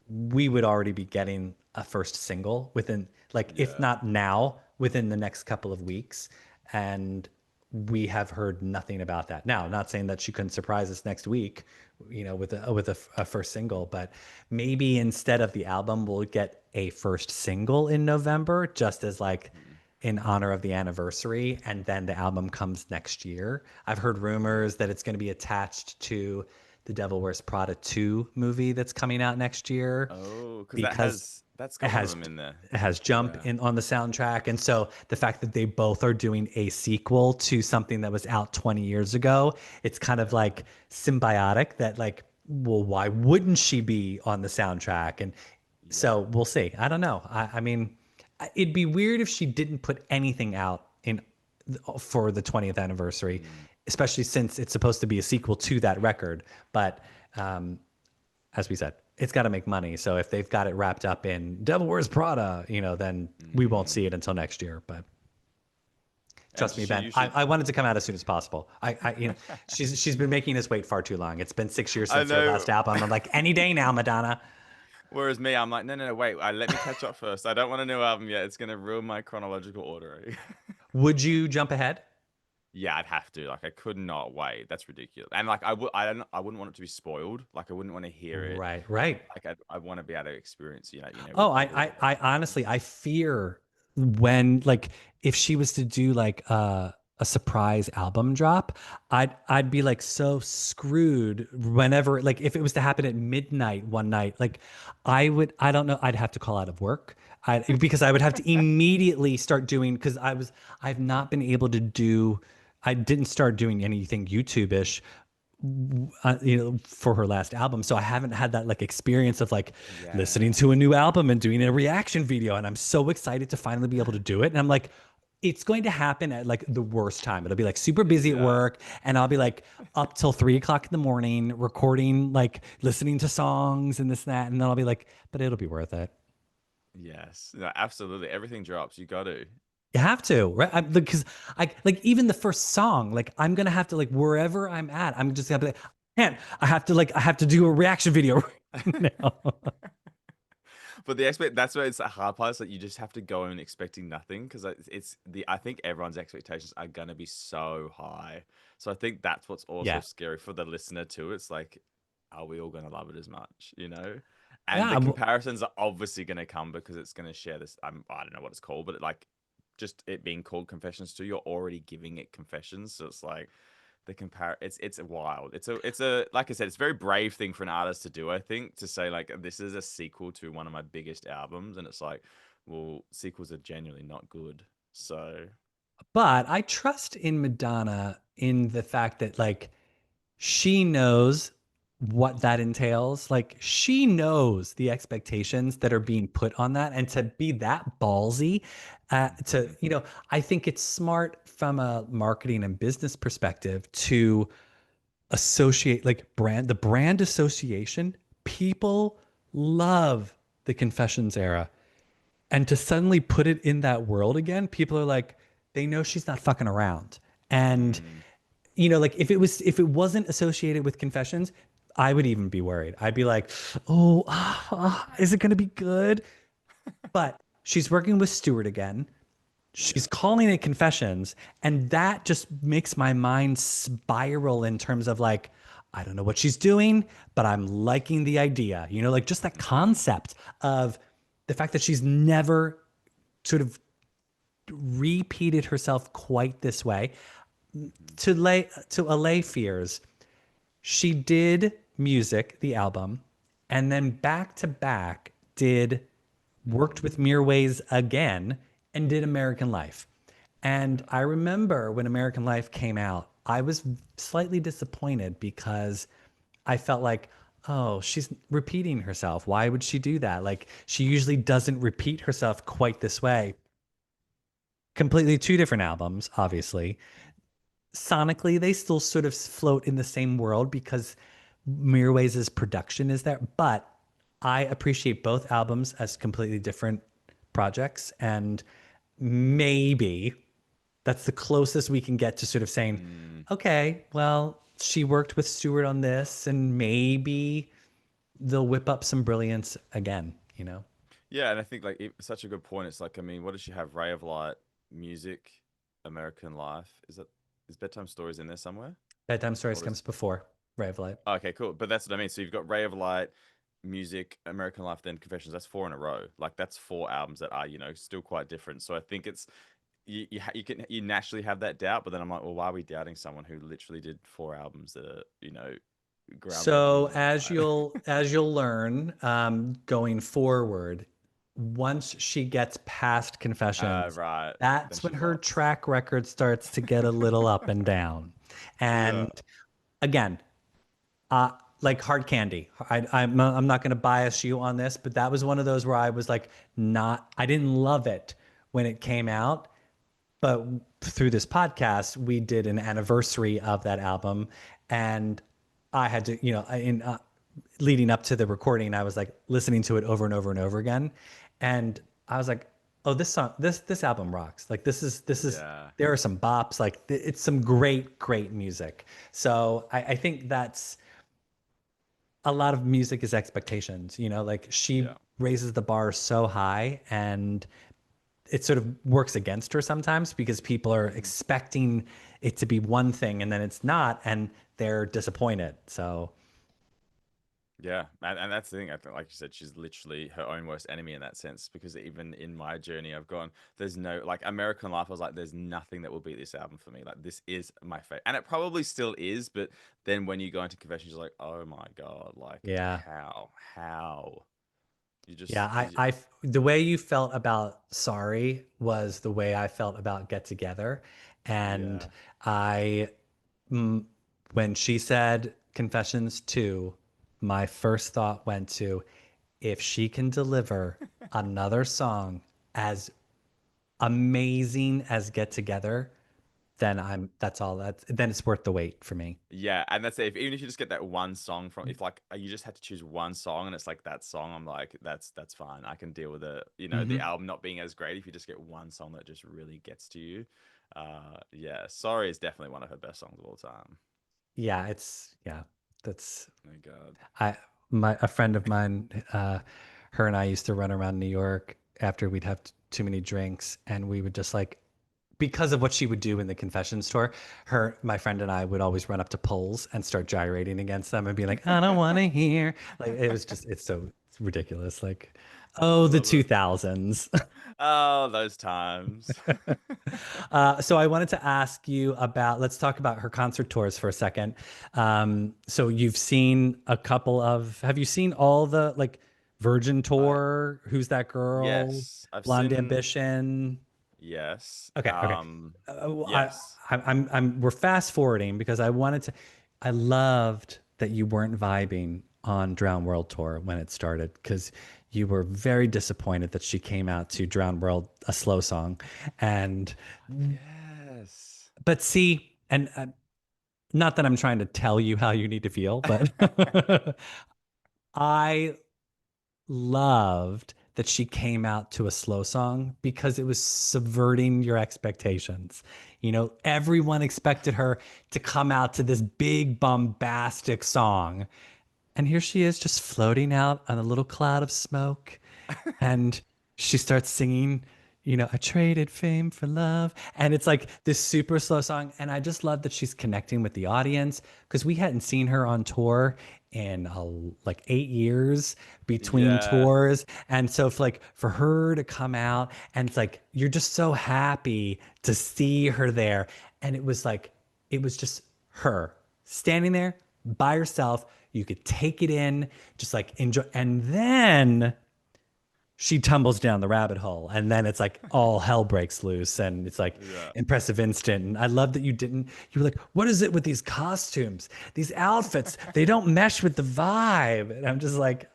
A: we would already be getting a first single within, like, if
B: Yeah.
A: not now, within the next couple of weeks. And we have heard nothing about that. Now, not saying that she couldn't surprise us next week, with a first single, but maybe instead of the album, we'll get a first single in November, just as like
B: Mhm.
A: in honor of the anniversary, and then the album comes next year. I've heard rumors that it's going to be attached to the Devil Wears Prada 2 movie that's coming out next year
B: Oh, because
A: because
B: that's
A: it
B: got one of
A: has
B: them in there.
A: it has Jump
B: Yeah.
A: in on the soundtrack. And so the fact that they both are doing a sequel to something that was out 20 years ago, it's kind of
B: Yeah.
A: like symbiotic that, like, well, why wouldn't she be on the soundtrack? And
B: Yeah.
A: so we'll see. I don't know. I mean, it'd be weird if she didn't put anything out in for the 20th anniversary,
B: Mm.
A: especially since it's supposed to be a sequel to that record. But as we said, it's got to make money. So if they've got it wrapped up in Devil Wears Prada, then we won't
B: Mm.
A: see it until next year. But
B: And
A: trust
B: does
A: me,
B: she
A: Ben,
B: usually?
A: I want it to come out as soon as possible. She's been making us wait far too long. It's been 6 years
B: I
A: since her
B: know.
A: last album. I'm like, any day now, Madonna.
B: Whereas me, I'm like, no, no, no, wait. Let me catch up first. I don't want a new album yet. It's gonna ruin my chronological ordering.
A: Would you jump ahead?
B: Yeah, I'd have to. Like, I could not wait. That's ridiculous. And like, I wouldn't want it to be spoiled. Like, I wouldn't want to hear it.
A: Right, right.
B: Like, I want to be able to experience,
A: Oh,
B: with people that
A: I honestly, I fear when, like, if she was to do like a surprise album drop, I'd be like so screwed whenever, like, if it was to happen at midnight one night, like I don't know, I'd have to call out of work. Because I would have to immediately start doing, because I've not been able to do, I didn't start doing anything YouTube-ish, for her last album. So I haven't had that like experience of like listening
B: Yeah.
A: to a new album and doing a reaction video. And I'm so excited to finally be able to do it. And I'm like, it's going to happen at like the worst time. It'll be like super busy at
B: Yeah.
A: work, and I'll be like up till 3 o'clock in the morning recording, like listening to songs and this and that. And then I'll be like, but it'll be worth it.
B: Yes. No, absolutely. Everything drops. You got to.
A: You have to, right? Because I like even the first song, like I'm gonna have to like wherever I'm at, I'm just gonna be like, man, I have to do a reaction video right now.
B: But the expect that's where it's the hard part is that you just have to go in expecting nothing because it's the I think everyone's expectations are gonna be so high. So I think that's what's also
A: Yeah,
B: scary for the listener too. It's like, are we all gonna love it as much, you know? And
A: yeah,
B: the comparisons are obviously gonna come because it's gonna share this. I don't know what it's called, but like just it being called confessions too, you're already giving it confessions. So it's like the compare it's wild. It's a like I said, it's a very brave thing for an artist to do, I think, to say like this is a sequel to one of my biggest albums, and it's like, well, sequels are genuinely not good. So
A: but I trust in Madonna in the fact that like she knows what that entails. Like she knows the expectations that are being put on that, and to be that ballsy, to I think it's smart from a marketing and business perspective to associate like the brand association. People love the Confessions era, and to suddenly put it in that world again, people are like, they know she's not fucking around. And
B: mm,
A: like if it wasn't associated with Confessions, I would even be worried. I'd be like, oh, is it going to be good? But she's working with Stewart again. She's
B: yeah.
A: calling it Confessions, and that just makes my mind spiral in terms of like, I don't know what she's doing, but I'm liking the idea. Like just that
B: Mm,
A: concept of the fact that she's never sort of repeated herself quite this way.
B: mhm,
A: To allay fears, she did music, the album, and then back to back did worked with Mirwais again and did American Life. And
B: yeah.
A: I remember when American Life came out, I was slightly disappointed because I felt like, oh, she's repeating herself. Why would she do that? Like, she usually doesn't repeat herself quite this way. Completely two different albums, obviously. Sonically, they still sort of float in the same world because Mirwais' production is there. But I appreciate both albums as completely different projects. And maybe that's the closest we can get to sort of saying,
B: Mm.
A: okay, well, she worked with Stewart on this, and maybe they'll whip up some brilliance again.
B: Yeah, and I think like such a good point. It's like, I mean, what does she have? Ray of Light, music, American Life. Is Bedtime Stories in there somewhere?
A: Bedtime Stories
B: Or does
A: comes before Ray of Light.
B: Okay, cool. But that's what I mean. So you've got Ray of Light, music, American Life, then Confessions. That's four in a row. Like that's four albums that are, still quite different. So I think it's you naturally have that doubt, but then I'm like, well, why are we doubting someone who literally did four albums that are, groundbreaking in
A: So
B: their own
A: as
B: right?
A: you'll learn, going forward, once she gets past Confessions,
B: Right. Then
A: that's
B: she
A: when her
B: drops.
A: track record starts to get a little up and down.
B: Yeah.
A: And again, uh, like Hard Candy, I'm not going to bias you on this, but that was one of those where I was like, I didn't love it when it came
B: Mm,
A: out, but through this podcast, we did an anniversary of that album, and I had to, in leading up to the recording, I was like listening to it over and over and over again, and I was like, oh, this song, this album rocks. Like this is
B: yeah.
A: there are some bops, like it's some great music. So I think that's a lot of music is expectations. Like she
B: Yeah.
A: raises the bar so high, and it sort of works against her sometimes because people are
B: Mhm.
A: expecting it to be one thing and then it's not, and they're disappointed. So
B: Yeah, and that's the thing. I think, like you said, she's literally her own worst enemy in that sense. Because even in my journey, I've gone, there's no like American Life. I was like, there's nothing that will beat this album for me. Like this is my favorite, and it probably still is. But then when you go into Confessions, you're like, oh my god, like
A: yeah.
B: how? You just
A: Yeah,
B: because
A: the way you felt about Sorry was the way I felt about Get Together. And
B: yeah.
A: I, mm, when she said Confessions 2, my first thought went to if she can deliver another song as amazing as Get Together, then that's all then it's worth the wait for me.
B: Yeah, and that's it. If, even if you just get that one song from, if like you just had to choose one song and it's like that song, I'm like, that's fine. I can deal with it. You know, the
A: Hmm.
B: album not being as great if you just get one song that just really gets to you. Yeah, Sorry is definitely one of her best songs of all time.
A: Yeah, that's
B: Oh my God.
A: I my a friend of mine, her and I used to run around New York after we'd have too many drinks, and we would just like because of what she would do in the confession store, my friend and I would always run up to poles and start gyrating against them and be like, I don't want to hear. Like it was just it's ridiculous. Like,
B: I
A: oh, the
B: love it.
A: 2000s.
B: Oh, those times.
A: So I wanted to ask you about, let's talk about her concert tours for a second. So you've seen a couple of, have you seen all the like Virgin
B: I
A: Tour? Who's That Girl?
B: Yes, I've
A: Blonde
B: seen.
A: Ambition?
B: Yes.
A: Okay, okay.
B: Yes.
A: We're fast forwarding because I loved that you weren't vibing on Drown World Tour when it started because you were very disappointed that she came out to Drown World, a slow song. And,
B: Yes.
A: but see, and not that I'm trying to tell you how you need to feel, but I loved that she came out to a slow song because it was subverting your expectations. You know, everyone expected her to come out to this big bombastic song. And here she is just floating out on a little cloud of smoke. And she starts singing, I traded fame for love. And it's like this super slow song. And I just love that she's connecting with the audience because we hadn't seen her on tour in like 8 years between
B: Yeah.
A: tours. And so for her to come out and it's like you're just so happy to see her there. And it was just her standing there by herself. You could take it in, just like enjoy. And then she tumbles down the rabbit hole and then it's like all hell breaks loose and it's like
B: Yeah.
A: impressive instant. And I love that you were like, what is it with these costumes, these outfits, they don't mesh with the vibe. And I'm just like,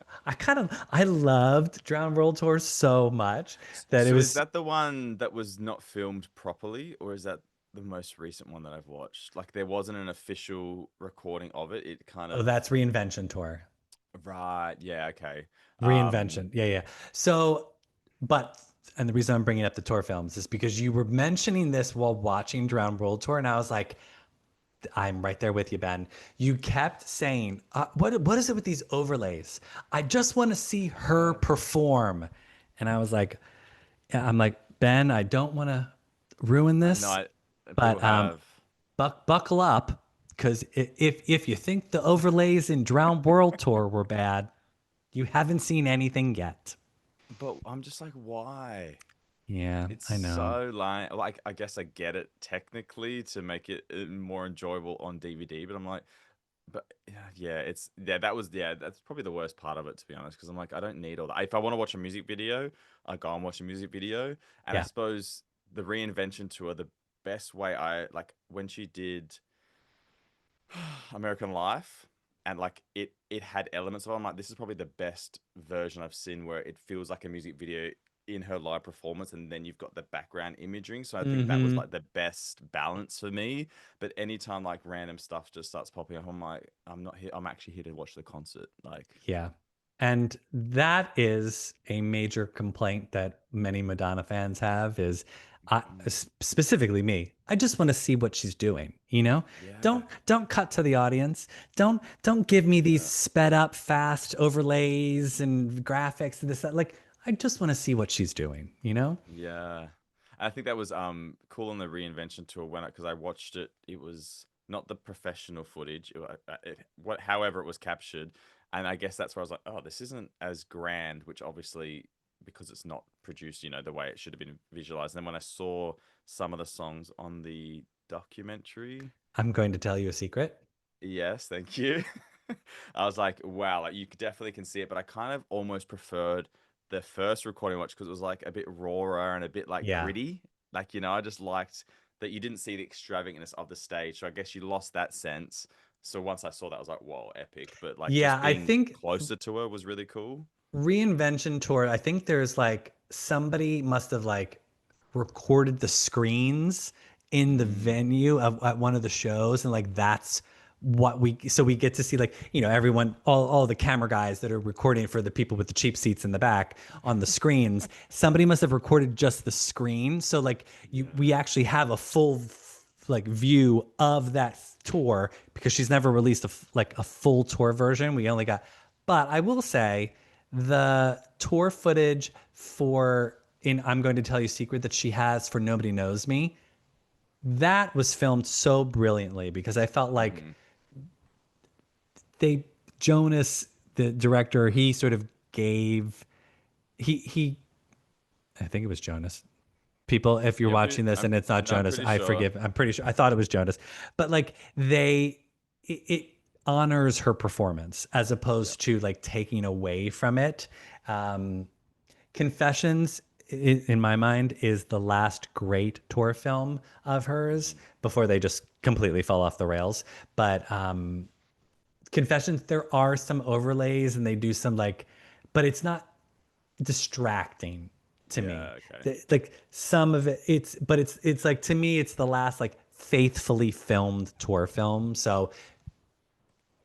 A: I loved Drown World Tour so much that it
B: So is
A: was.
B: that the one that was not filmed properly, or is that the most recent one that I've watched? Like there wasn't an official recording of it. It kind
A: Oh,
B: of
A: that's Reinvention Tour.
B: right. Yeah. Okay.
A: Reinvention. Yeah, yeah. So, but, and the reason I'm bringing up the tour films is because you were mentioning this while watching Drown World Tour, and I was like, I'm right there with you, Ben. You kept saying, what is it with these overlays? I just want to see her
B: Yeah.
A: perform. And I was like, yeah, I'm like, Ben, I don't want to ruin
B: I know.
A: this,
B: People
A: but
B: have.
A: buckle up because if you think the overlays in Drown World Tour were bad, you haven't seen anything yet.
B: But I'm just like, why?
A: Yeah,
B: It's
A: I know.
B: so like I guess I get it technically to make it more enjoyable on DVD, but I'm like, but yeah, yeah, that's probably the worst part of it to be honest, because I'm like, I don't need all that. If I want to watch a music video, I go and watch a music video, and I
A: Yeah.
B: suppose the reinvention tour, the best way I like when she did American Life, and like it had elements of it. I'm like, this is probably the best version I've seen where it feels like a music video in her live performance, and then you've got the background imaging. So I think that was
A: Mm-hmm.
B: like the best balance for me. But anytime like random stuff just starts popping up, I'm like, I'm not here. I'm actually here to watch the concert. Like,
A: Yeah. And that is a major complaint that many Madonna fans have is
B: mm,
A: specifically me. I just want to see what she's doing, you know?
B: yeah,
A: Don't cut to the audience. Don't give me these
B: yeah.
A: sped up fast overlays and graphics and this that. Like I just want to see what she's doing, you know?
B: Yeah. I think that was cool on the reinvention tour when because I watched it. It was not the professional footage, what however it was captured, and I guess that's where I was like, oh, this isn't as grand, which obviously because it's not produced, the way it should have been visualized. And then when I saw some of the songs on the documentary,
A: I'm going to tell you a secret.
B: yes, thank you. I was like, wow, like you definitely can see it, but I kind of almost preferred the first recording watch because it was like a bit rawer and a bit like
A: Yeah.
B: gritty. Like, I just liked that you didn't see the extravagance of the stage. So I guess you lost that sense. So once I saw that, I was like, whoa, epic. But like
A: Yeah,
B: just
A: I
B: being
A: think
B: closer to her was really cool.
A: reinvention tour, I think there's like somebody must have like recorded the screens in the
B: Mm,
A: venue of at one of the shows, and like that's what we get to see, like, everyone, all the camera guys that are recording for the people with the cheap seats in the back on the screens. Somebody must have recorded just the screen, so like we
B: yeah.
A: actually have a full like view of that tour, because she's never released like a full tour version. We only got, but I will say the tour footage for in I'm Going to Tell You a Secret that she has for Nobody Knows Me, that was filmed so brilliantly, because I felt like
B: Hmm.
A: they Jonas, the director, he sort of gave he I think it was Jonas. People, if you're
B: Yeah,
A: watching this and it's not
B: no, I'm
A: Jonas,
B: pretty
A: I
B: sure.
A: forgive. I'm pretty sure. I thought it was Jonas, but like it honors her performance as
B: Yeah.
A: opposed to like taking away from it. Um, Confessions, in my mind, is the last great tour film of hers
B: Mhm.
A: before they just completely fell off the rails. But Confessions, there are some overlays and they do some like, but it's not distracting to me.
B: Yeah, okay.
A: Like some of it, but it's like, to me, it's the last like faithfully filmed tour film. So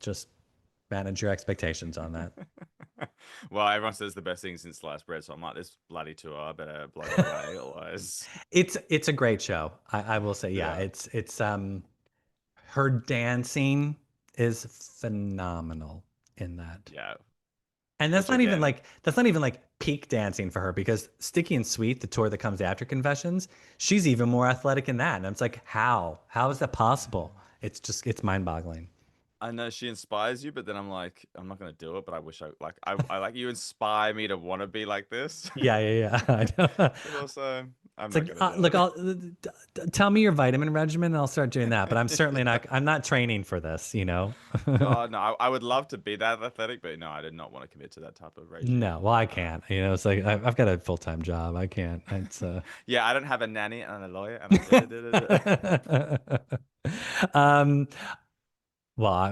A: just manage your expectations on that.
B: Well, everyone says the best thing since sliced bread, so I'm like, this bloody tour, I better bloody away, otherwise.
A: It's a great show. I will say, yeah,
B: Yeah,
A: it's her dancing is phenomenal in that.
B: yeah.
A: And
B: Which again,
A: that's not even like peak dancing for her, because Sticky and Sweet, the tour that comes after Confessions, she's even more athletic in that. And it's like, how? How is that possible? It's mind-boggling.
B: I know she inspires you, but then I'm like, I'm not gonna do it. But I wish I like you inspire me to want to be like this,
A: Yeah, yeah, yeah. I know.
B: but also I'm
A: It's
B: not
A: like,
B: gonna do
A: look,
B: it.
A: tell me your vitamin regimen and I'll start doing that. But I'm not training for this, you know?
B: God, no, I would love to be that athletic, but no, I did not want to commit to that type of
A: No,
B: regime.
A: well, I can't. It's like I've got a full-time job. I can't. It's
B: Yeah, I don't have a nanny and a lawyer and a da da da da.
A: um well,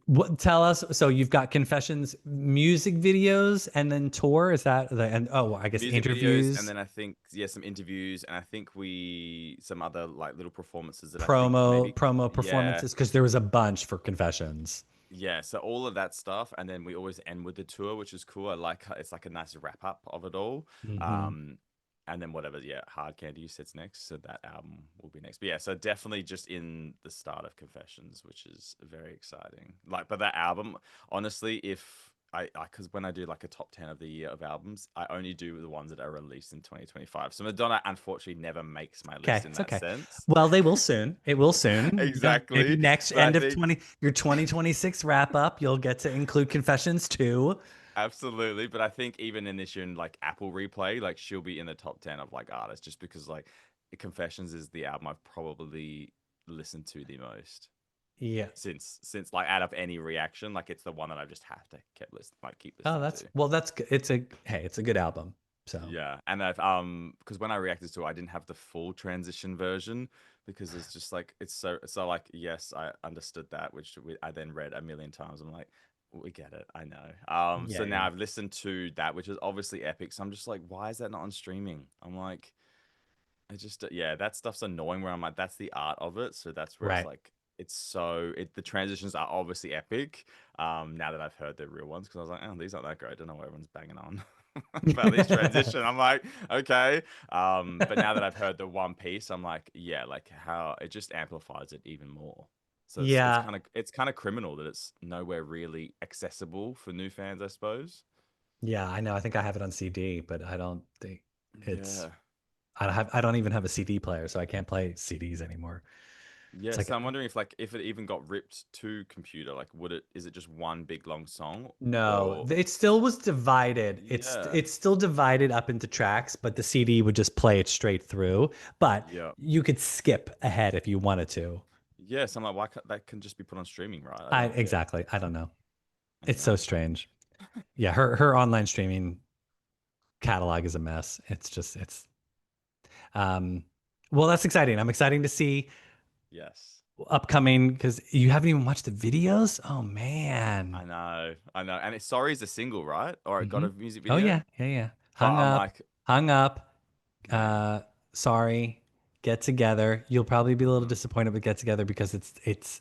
A: what tell us, so you've got Confessions music videos and then tour, is that and oh, I guess
B: Music videos, and
A: interviews,
B: then I think yeah, some interviews, and I think we some other like little performances that I think maybe
A: promo
B: yeah,
A: performances, because there was a bunch for Confessions.
B: yeah. So all of that stuff, and then we always end with the tour, which is cool. I like it's like a nice wrap up of it all.
A: Hmm.
B: Um, and then whatever, yeah, Hard Candy you said's next, so that album will be next. But yeah, so definitely just in the start of Confessions, which is very exciting. Like, but that album, honestly, if because when I do like a top 10 of the year of albums, I only do the ones that are released in 2025. So Madonna unfortunately never makes my
A: Okay,
B: list in
A: it's
B: that
A: okay.
B: sense.
A: Well, they will soon. It will soon. Maybe
B: Exactly.
A: next
B: But I
A: end of
B: think
A: 20 your 2026 wrap up, you'll get to include Confessions too.
B: absolutely. But I think even in this year in like Apple Replay, like she'll be in the top 10 of like artists just because like Confessions is the album I've probably listened to the most
A: Yeah.
B: since like out of any reaction. Like it's the one that I just have to keep
A: Oh,
B: listening to.
A: that's good. It's a good album. So,
B: Yeah, and I've because when I reacted to it, I didn't have the full transition version because it's just like it's so like yes, I understood that, which I then read a million times. I'm like, we get it, I know.
A: yeah,
B: So now
A: yeah.
B: I've listened to that, which is obviously epic. So I'm just like, why is that not on streaming? I'm like, I just yeah, that stuff's annoying. Where I'm like, that's the art of it. So that's where it's
A: Right.
B: like. The transitions are obviously epic. Now that I've heard the real ones, because I was like, oh, these aren't that great. I don't know why everyone's banging on. About this transition. I'm like, okay. But now that I've heard the One Piece, I'm like, yeah, like how it just amplifies it even more. So it's
A: Yeah.
B: kind of criminal that it's nowhere really accessible for new fans, I suppose.
A: Yeah, I know. I think I have it on CD, but I don't think it's
B: Yeah.
A: I don't even have a CD player, so I can't play CDs anymore. It's
B: Yeah,
A: like,
B: so I'm wondering if it even got ripped to computer, like is it just one big long song
A: no,
B: or
A: it still was divided.
B: yeah.
A: It's still divided up into tracks, but the CD would just play it straight through. But
B: Yeah.
A: you could skip ahead if you wanted to.
B: Yeah, so I'm like, why can't that can just be put on streaming, right? I
A: I
B: don't get.
A: exactly. I don't know. It's so strange. Yeah, her online streaming catalog is a mess. It's just it's um well, that's exciting. I'm exciting to see
B: Yes.
A: upcoming because you haven't even watched the videos. Oh man.
B: I know. And it's Sorry's a single, right? Or it got
A: Hmm.
B: a music
A: Oh
B: video.
A: yeah, yeah, yeah.
B: But
A: Hung
B: I'm
A: up,
B: like,
A: hung up.
B: man.
A: Sorry, get together. You'll probably be a little
B: Hmm.
A: disappointed with get together because it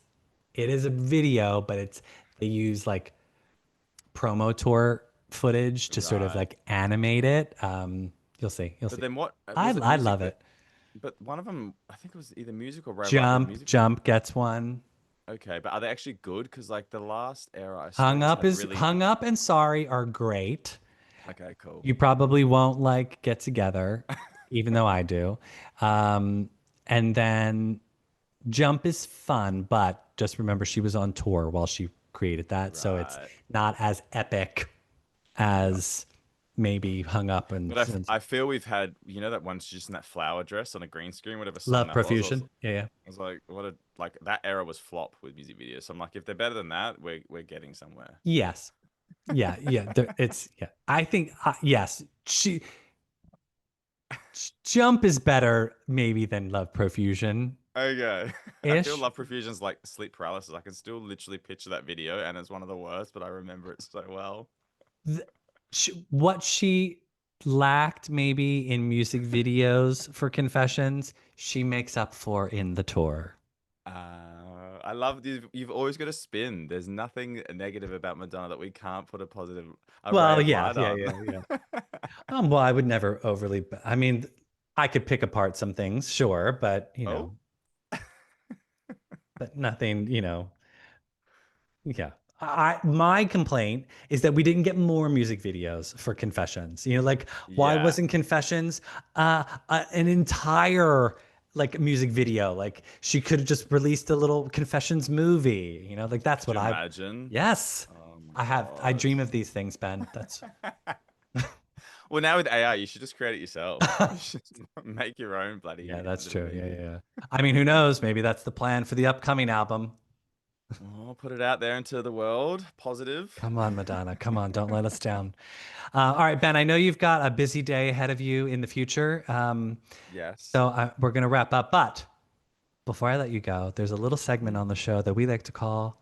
A: is a video, but they use like promo tour footage to sort of
B: Right.
A: like animate it. You'll see, you'll
B: But
A: see.
B: then what
A: I
B: was it
A: I
B: music
A: love
B: that
A: it.
B: but one of them I think it was either music or Robo. I heard
A: Jump,
B: music.
A: jump gets one.
B: Okay, but are they actually good? Because like the last era I saw
A: Hung
B: just
A: up
B: had
A: is
B: really
A: hung up and sorry are great.
B: okay, cool.
A: You probably won't like get together, even though I do. Um, and then jump is fun, but just remember she was on tour while she created that, so it's
B: Right.
A: not as epic
B: Yeah.
A: as maybe hung up
B: But
A: and
B: I feel we've had, you know, that one she's just in that flower dress on a green screen, whatever song
A: love
B: that was.
A: profusion. Yeah, yeah.
B: I was like, what a like that era was flop with music videos. So I'm like, if they're better than that, we're getting somewhere.
A: Yes. Yeah, yeah. It's yeah. I think yes. Jump is better maybe than love profusion
B: Okay. I feel
A: ish.
B: Love Profusion's like sleep paralysis. I can still literally picture that video and it's one of the worst, but I remember it so well.
A: What she lacked maybe in music videos for Confessions, she makes up for in the tour.
B: I love you've always got a spin. There's nothing negative about Madonna that we can't put a ray
A: Well,
B: of
A: yeah,
B: light
A: yeah,
B: on.
A: yeah, yeah. Well, I would never overly, I mean, I could pick apart some things, sure, but
B: Oh,
A: but nothing, yeah. My complaint is that we didn't get more music videos for Confessions. Like why
B: yeah.
A: wasn't Confessions an entire like music video? Like she could have just released a little Confessions movie. Like that's
B: Could
A: what
B: you
A: I
B: imagine?
A: yes.
B: Oh my
A: I
B: God.
A: dream of these things, Ben. That's
B: Well, now with AI, you should just create it yourself. You should make your own
A: yeah,
B: bloody
A: that's
B: little
A: true. Yeah,
B: movie.
A: yeah, yeah. I mean, who knows? Maybe that's the plan for the upcoming album.
B: Oh, put it out there into the world. Positive.
A: Come on, Madonna. Come on, don't let us down. All right, Ben, I know you've got a busy day ahead of you in the future.
B: Yes.
A: So we're going to wrap up. But before I let you go, there's a little segment
B: Mm.
A: on the show that we like to call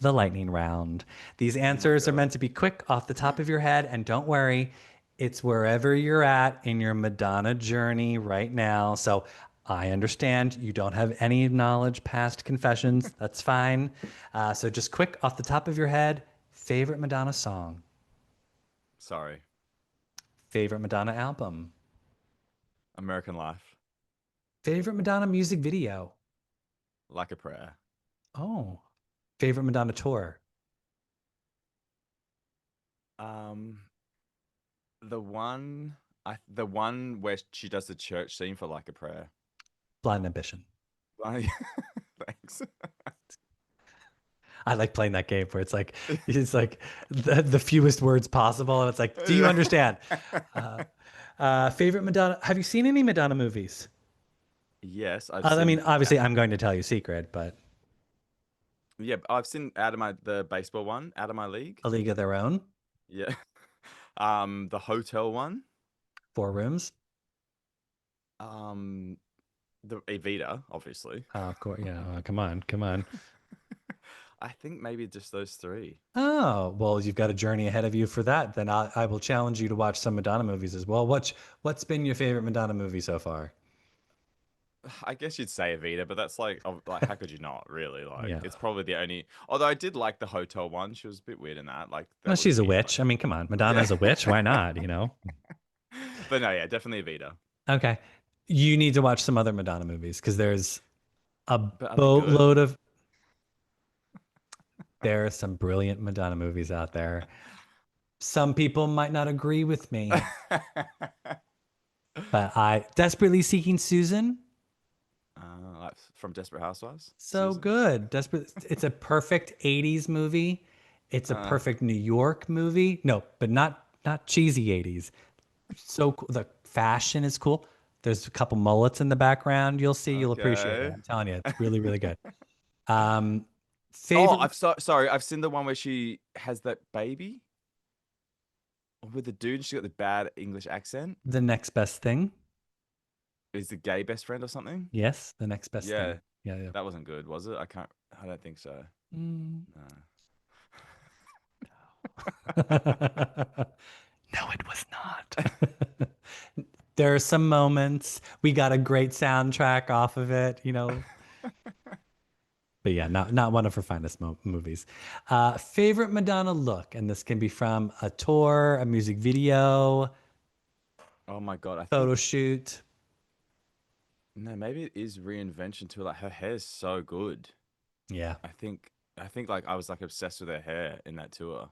A: the lightning round. These
B: Oh my
A: answers are
B: God.
A: meant to be quick off the top of your head. And don't worry, it's wherever you're at in your Madonna journey right now. So I understand you don't have any knowledge past Confessions. That's fine. So just quick off the top of your head, favorite Madonna song,
B: Sorry.
A: favorite Madonna album,
B: American Life.
A: favorite Madonna music video.
B: Like a prayer.
A: Oh, favorite Madonna tour,
B: Um, the one where she does the church scene for Like a Prayer.
A: Blind Ambition.
B: Like, thanks.
A: I like playing that game where it's like the fewest words possible, and it's like, do you
B: Yeah.
A: understand? Uh, favorite Madonna? Have you seen any Madonna movies?
B: Yes, I've
A: I
B: seen.
A: mean, obviously, I'm going to tell you a secret, but
B: Yeah, I've seen out of my the baseball one, out of my league.
A: A League of Their Own,
B: Yeah. The hotel one.
A: Four Rooms.
B: Um, the Evita, obviously.
A: Oh, of course, come on, come on.
B: I think maybe just those three.
A: Oh, well, you've got a journey ahead of you for that. Then I will challenge you to watch some Madonna movies as well. What's been your favorite Madonna movie so far?
B: I guess you'd say Evita, but that's like how could you not really? Like
A: Yeah.
B: it's probably the only. Although I did like the hotel one. She was a bit weird in that. Like
A: Well,
B: that was
A: she's a
B: weird, but
A: witch. I mean, come on,
B: yeah.
A: Madonna's a witch. Why not?
B: But no, yeah, definitely Evita.
A: Okay. You need to watch some other Madonna movies because a
B: But are they good?
A: boatload of there are some brilliant Madonna movies out there. Some people might not agree with me, but I desperately seeking Susan.
B: Like from Desperate Housewives,
A: So
B: Susan.
A: good. Desperate. It's a perfect 80s movie. It's a
B: Uh,
A: perfect New York movie. No, but not cheesy 80s. So cool. The fashion is cool. There's a couple mullets in the background. You'll see, you'll appreciate it.
B: okay.
A: I'm telling you, it's really, really good. Um,
B: Oh,
A: Favorite,
B: sorry. I've seen the one where she has that baby with the dude. And she got the bad English accent.
A: the next best thing.
B: Is the gay best friend or something?
A: Yes, the next best
B: Yeah,
A: thing. Yeah, yeah.
B: that wasn't good, was it? I can't. I don't think so.
A: Mm.
B: No.
A: No, it was not. There are some moments. We got a great soundtrack off of it, But yeah, not one of her finest movies. Favorite Madonna look, and this can be from a tour, a music video,
B: Oh my God, I
A: photo
B: think
A: shoot.
B: no, maybe it is reinvention too. Like her hair's so good.
A: Yeah,
B: I think like I was like obsessed with her hair in that tour.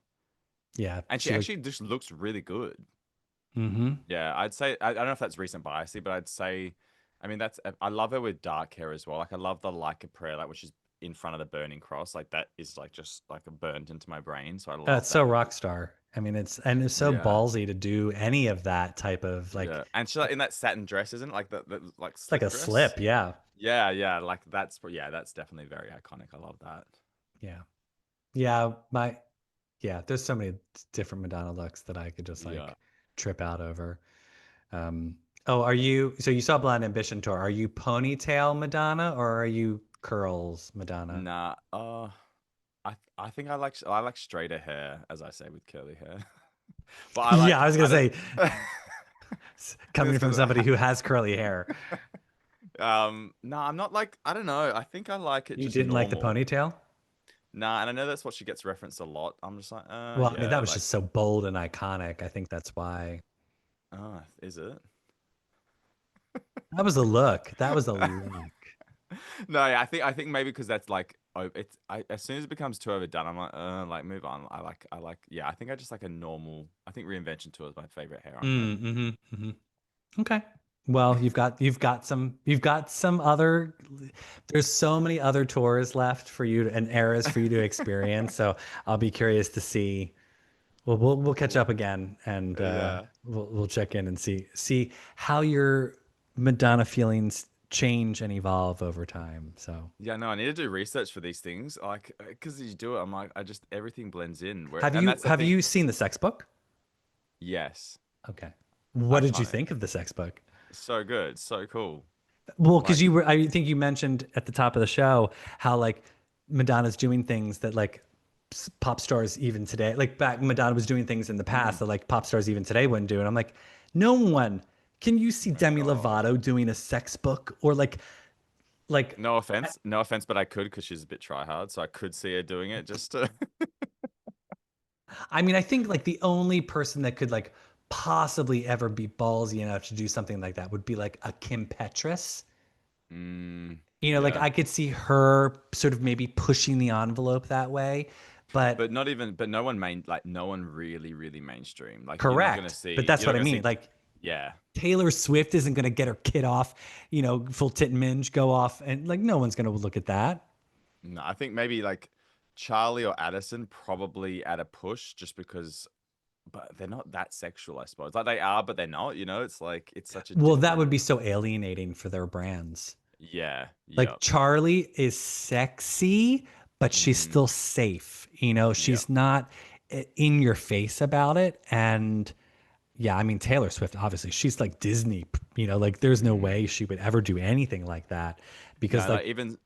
A: yeah.
B: And she
A: She looked.
B: actually just looks really good.
A: Mm-hmm.
B: Yeah, I'd say I don't know if that's recent biasy, but I'd say I mean that's I love her with dark hair as well. Like I love the like a prayer, like which is in front of the burning cross. Like that is like just like a burnt into my brain. So I love
A: It's so
B: that.
A: rock star. I mean, it's so
B: Yeah.
A: ballsy to do any of that type of like
B: Yeah. And she's like in that satin dress, isn't it? Like the like
A: it's like
B: slip
A: a
B: dress.
A: slip. Yeah,
B: Yeah, yeah. Like that's definitely very iconic. I love that.
A: yeah, yeah. Yeah. There's so many different Madonna looks that I could just
B: Yeah.
A: like trip out over. Um, oh, so you saw Blind Ambition tour. Are you ponytail Madonna or are you curls Madonna?
B: Nah. I think I like straighter hair, as I say, with curly hair. But I
A: Yeah, I
B: like
A: was gonna
B: I don't.
A: say, coming
B: Just
A: from
B: 'cause
A: somebody who has curly hair,
B: no, I'm not like I don't know. I think I like it
A: you
B: just
A: didn't like the
B: normal.
A: ponytail?
B: Nah, and I know that's what she gets referenced a lot. I'm just like,
A: Well, I mean, that
B: yeah,
A: was
B: like,
A: just so bold and iconic. I think that's why.
B: is it?
A: That was a look. That was a look.
B: No, yeah, I think maybe because that's like, oh, as soon as it becomes too overdone, I'm like move on. Yeah, I think I just like a normal. I think Reinvention Tour is my favorite hair on her.
A: Mm-hmm. Okay. Well, you've got some other there's so many other tours left for you and eras for you to experience. So I'll be curious to see. Well, we'll catch
B: Well,
A: up again and
B: yeah.
A: we'll check in and see how your Madonna feelings change and evolve over time. So
B: Yeah, no, I need to do research for these things. Like, because you do it, I'm like, I just everything blends in.
A: have
B: And
A: you
B: that's the
A: have
B: thing.
A: you seen the sex book?
B: Yes,
A: Okay. What did you
B: iconic.
A: think of the sex book?
B: So good, so cool.
A: Well, because
B: Like,
A: I think you mentioned at the top of the show how like Madonna's doing things that like pop stars even today, like back Madonna was doing things in the past
B: mm,
A: that like pop stars even today wouldn't do. And I'm like, no one. Can you see
B: oh my
A: Demi
B: God.
A: Lovato doing a sex book or like
B: No offense, but I could because she's a bit try hard, so I could see her doing it just to.
A: I mean, I think like the only person that could like possibly ever be ballsy enough to do something like that would be like a Kim Petras. Like
B: Yeah.
A: I could see her sort of maybe pushing the envelope that way, but
B: But not even, but no one like no one really, really mainstream. Like
A: correct. But that's
B: you're not
A: what I
B: gonna
A: mean.
B: see,
A: Like
B: yeah.
A: Taylor Swift isn't going to get her kid off, full tit and minge go off, and like no one's going to look at that.
B: No, I think maybe like Charlie or Addison probably at a push just because, but they're not that sexual, I suppose. Like they are, but they're not, It's like, it's such a
A: Well, that would
B: different,
A: be so alienating for their brands.
B: yeah,
A: Like
B: yep.
A: Charlie is sexy, but she's
B: Mm-hmm.
A: still safe.
B: Yep.
A: She's not in your face about it. And yeah, I mean, Taylor Swift, obviously, she's like Disney, like there's no
B: Mm.
A: way she would ever do anything like that because,
B: No, like
A: like,
B: even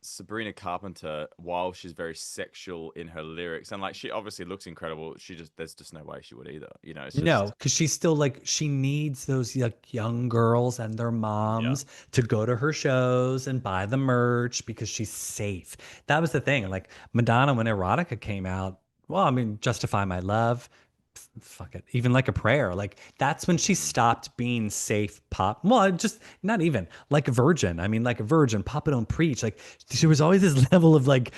B: Sabrina Carpenter, while she's very sexual in her lyrics, and like she obviously looks incredible, there's just no way she would either. It's
A: no,
B: just,
A: because she's still like, she needs those like young girls and their
B: yeah,
A: moms to go to her shows and buy the merch because she's safe. That was the thing. And
B: yeah.
A: like Madonna, when Erotica came out, well, I mean, Justify My Love, fuck it, even like a prayer. Like that's when she
B: Mm.
A: stopped being safe pop. Well, just not even like a virgin. I mean, like a virgin, Papa Don't Preach. Like there was always this level of like,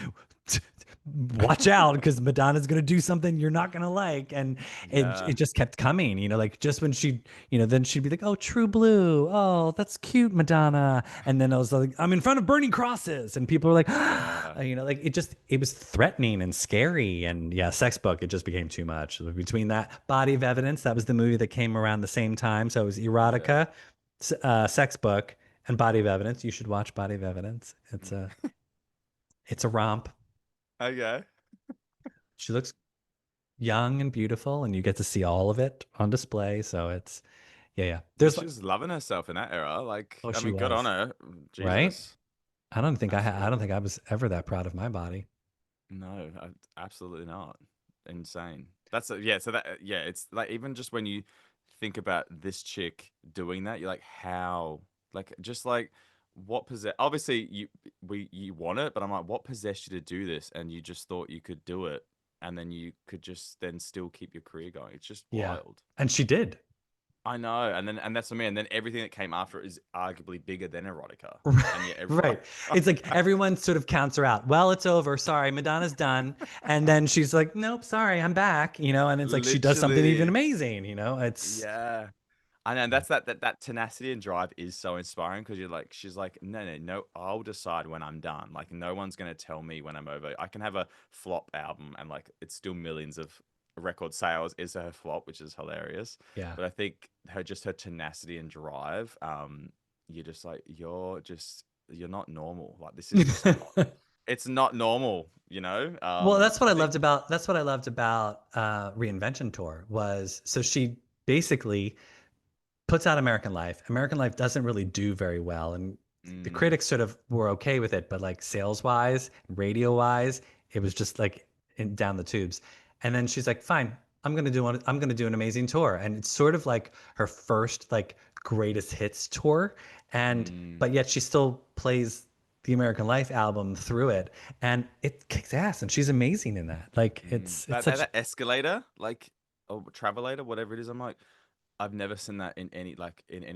A: watch out because Madonna's gonna do something you're not gonna like, and it
B: Yeah.
A: just kept coming. Like just when she, then she'd be like, "Oh, True Blue, oh, that's cute, Madonna," and then I was like, "I'm in front of burning crosses," and people are like,
B: Yeah.
A: like it was threatening and scary, and yeah, Sex Book, it just became too much. Between that, Body of Evidence, that was the movie that came around the same time, so it was
B: Yeah.
A: Erotica, Sex Book, and Body of Evidence. You should watch Body of Evidence. It's a romp.
B: Okay.
A: She looks young and beautiful, and you get to see all of it on display. So it's yeah, yeah.
B: But
A: There's
B: she was loving herself in that era. Like,
A: oh,
B: I
A: she
B: mean, good on
A: was
B: her.
A: right.
B: Jesus.
A: I don't
B: Absolutely.
A: think I was ever that proud of my body.
B: No, absolutely not. Insane. Yeah. So yeah, it's like even just when you think about this chick doing that, you're like, how? Like, just like what possess? Obviously, you want it, but I'm like, what possessed you to do this? And you just thought you could do it, and then you could just then still keep your career going. It's just
A: Yeah,
B: wild.
A: and she did.
B: I know, and that's what I mean. And then everything that came after it is arguably bigger than erotica, and yet everyone.
A: Right. It's like everyone sort of counts her out. Well, it's over. Sorry, Madonna's done. And then she's like, nope, sorry, I'm back. And it's like she does something even
B: Literally,
A: amazing. It's
B: yeah. I know, and that's that tenacity and drive is so inspiring because she's like, no, no, no, I'll decide when I'm done. Like, no one's gonna tell me when I'm over. I can have a flop album and like it's still millions of record sales is her flop, which is hilarious.
A: yeah.
B: But I think her tenacity and drive, you're just like you're not normal. Like this is just not. It's not normal, you know.
A: Well,
B: I think.
A: that's what I loved about Reinvention Tour was so she basically puts out American Life. American Life doesn't really do very well, and the
B: Mm,
A: critics sort of were okay with it, but like sales wise, radio wise, it was just like down the tubes. And then she's like, "Fine, I'm gonna do an amazing tour," and it's sort of like her first like greatest hits tour, and
B: mm.
A: but yet she still plays the American Life album through it, and it kicks ass, and she's amazing in that. Like it's
B: That
A: such
B: escalator, like or travelator, whatever it is. I'm like, I've never seen that in any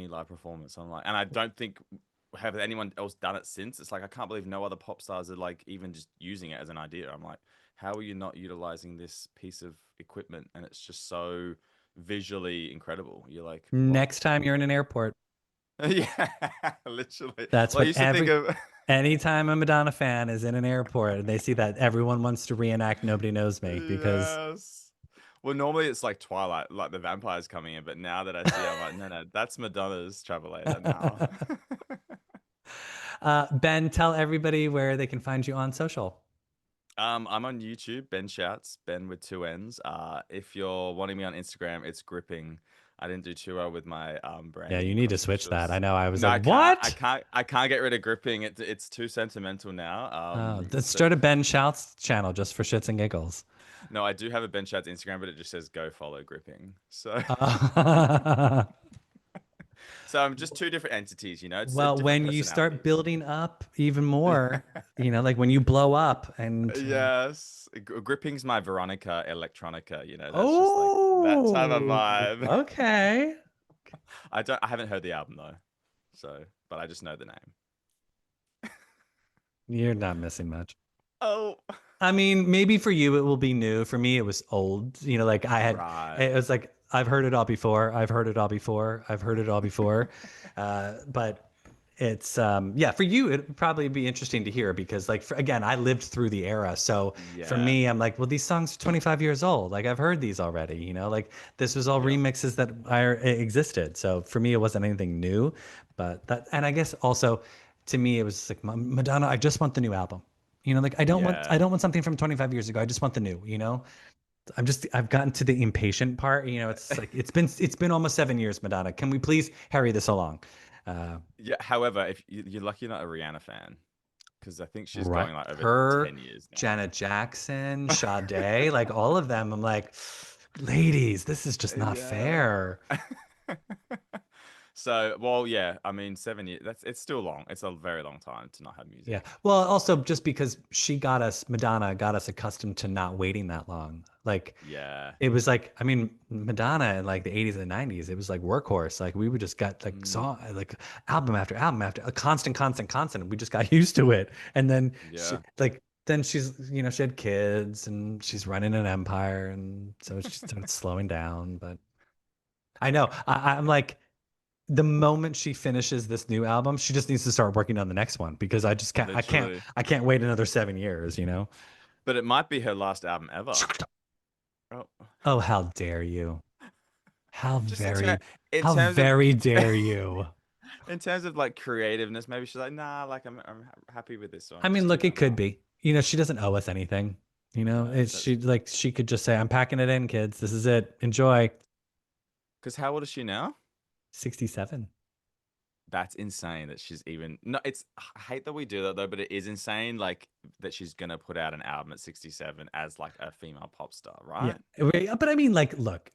B: live performance. I'm like, and I don't think have anyone else done it since. It's like I can't believe no other pop stars are like even just using it as an idea. I'm like, how are you not utilizing this piece of equipment? And it's just so visually incredible. You're like, what?
A: next time you're in an airport.
B: Yeah, literally.
A: That's
B: Well, I
A: what
B: used to think of.
A: anytime a Madonna fan is in an airport and they see that everyone wants to reenact Nobody Knows Me because
B: Yes. Well, normally it's like Twilight, like the vampires coming in, but now that I see it, I'm like, no, no, that's Madonna's Travelator now.
A: Ben, tell everybody where they can find you on social.
B: I'm on YouTube, Ben Shouts, Ben with two N's. If you're wanting me on Instagram, it's gripping. I didn't do too well with my
A: Yeah, you
B: branding
A: need to switch that. I
B: credentials.
A: know. I was
B: No,
A: like,
B: I can't.
A: what?
B: I can't get rid of gripping. It's too sentimental now.
A: Let's start a Ben Shouts channel just for shits and giggles.
B: No, I do have a Ben Shouts Instagram, but it just says go follow gripping. So
A: Uh,
B: so I'm just two different entities, you know. It's
A: well,
B: different
A: when you start
B: personalities.
A: building up even more, like when you blow up and
B: Yes, gripping's my Veronica electronica. That's just like that type of
A: oh,
B: vibe.
A: okay.
B: I haven't heard the album though, so but I just know the name.
A: You're not missing much.
B: Oh,
A: I mean, maybe for you it will be new. For me, it was old. Like
B: right.
A: it was like I've heard it all before. I've heard it all before. I've heard it all before. But it's yeah, for you it would probably be interesting to hear because like again, I lived through the era. So for
B: Yeah.
A: me, I'm like, well, these songs are 25 years old. Like I've heard these already. Like this was all
B: Yeah.
A: remixes that existed. So for me, it wasn't anything new. But that, and I guess also to me, it was like Madonna. I just want the new album. Like I
B: Yeah.
A: don't want something from 25 years ago. I just want the new. I've gotten to the impatient part. It's like it's been almost 7 years, Madonna. Can we please hurry this along? Uh,
B: Yeah. However, if you're lucky, you're not a Rihanna fan, because I think she's
A: right.
B: going like over
A: Her,
B: 10 years
A: Janet Jackson, Sade, like all of them. I'm like, ladies, this is just not
B: Yeah.
A: fair.
B: So, well, yeah. I mean, 7 years. It's still long. It's a very long time to not have
A: Yeah.
B: music.
A: Well, also just because Madonna got us accustomed to not waiting that long. Like
B: Yeah.
A: it was like, I mean, Madonna in like the 80s and the 90s, it was like workhorse. Like we would just got like
B: Mm,
A: song, like album after album after a constant. We just got used to it. And then
B: yeah.
A: then she had kids and she's running an empire. And so she started slowing down. But I know I'm like, the moment she finishes this new album, she just needs to start working on the next one because
B: Literally.
A: I can't wait another 7 years.
B: But it might be her last album ever. Oh,
A: Oh, how dare you?
B: just in
A: How
B: terms of
A: very dare you?
B: in terms of like creativeness, maybe she's like, nah, like I'm happy with this
A: I
B: one.
A: mean,
B: Just do
A: look, it
B: another
A: could
B: one.
A: be. she doesn't owe us anything.
B: No,
A: It's
B: that's
A: she could just say, "I'm packing it in, kids. This is it. Enjoy."
B: because how old is she now?
A: 67.
B: That's insane that she's even no, it's I hate that we do that though, but it is insane like that she's gonna put out an album at 67 as like a female pop star,
A: Yeah.
B: right?
A: But I mean, like, look,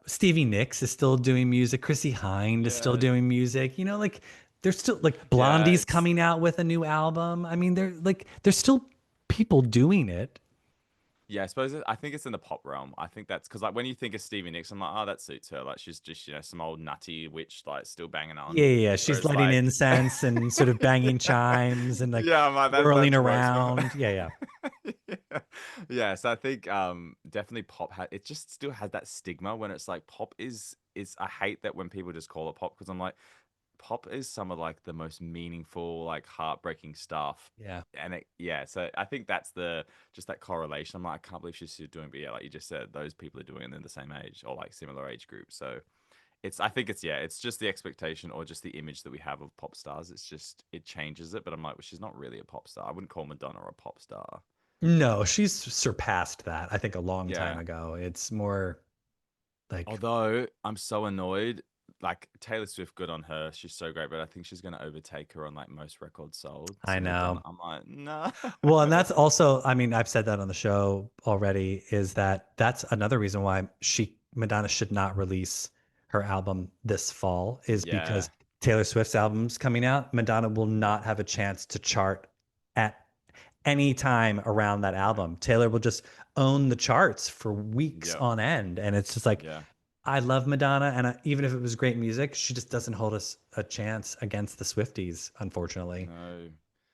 A: Stevie Nicks is still doing music. Chrissy Hynde is still
B: Yeah.
A: doing music. Like, there's still like
B: Yeah,
A: Blondie's
B: it's
A: coming out with a new album. I mean, there's still people doing it.
B: yeah, I suppose I think it's in the pop realm. I think that's because like when you think of Stevie Nicks, I'm like, oh, that suits her. Like she's just, some old nutty witch like still banging
A: Yeah,
B: on.
A: yeah, yeah. She's
B: Whereas
A: lighting
B: like
A: incense and sort of banging chimes and like
B: yeah, I'm like
A: whirling
B: that works for
A: around. Yeah, yeah.
B: her. Yeah. Yeah, so I think definitely it just still has that stigma when it's like pop is I hate that when people just call it pop because I'm like pop is some of like the most meaningful, like heartbreaking stuff.
A: Yeah.
B: And yeah, so I think that's the just that correlation. I'm like, I can't believe she's still doing, but yeah, like you just said, those people are doing it in the same age or like similar age group. So I think it's yeah, it's just the expectation or just the image that we have of pop stars. It's just it changes it, but I'm like, well, she's not really a pop star. I wouldn't call Madonna a pop star.
A: No, she's surpassed that, I think, a long time
B: Yeah.
A: ago. It's more like,
B: Although I'm so annoyed, like Taylor Swift, good on her. She's so great, but I think she's gonna overtake her on like most records sold.
A: I
B: So Madonna,
A: know.
B: I'm like, no.
A: Well, and that's also, I mean, I've said that on the show already, is that's another reason why Madonna should not release her album this fall, is
B: Yeah.
A: because Taylor Swift's album's coming out. Madonna will not have a chance to chart at any time around that album. Taylor will just own the charts for weeks
B: Yep.
A: on end. And it's just like,
B: Yeah.
A: I love Madonna. And even if it was great music, she just doesn't hold us a chance against the Swifties, unfortunately.
B: No.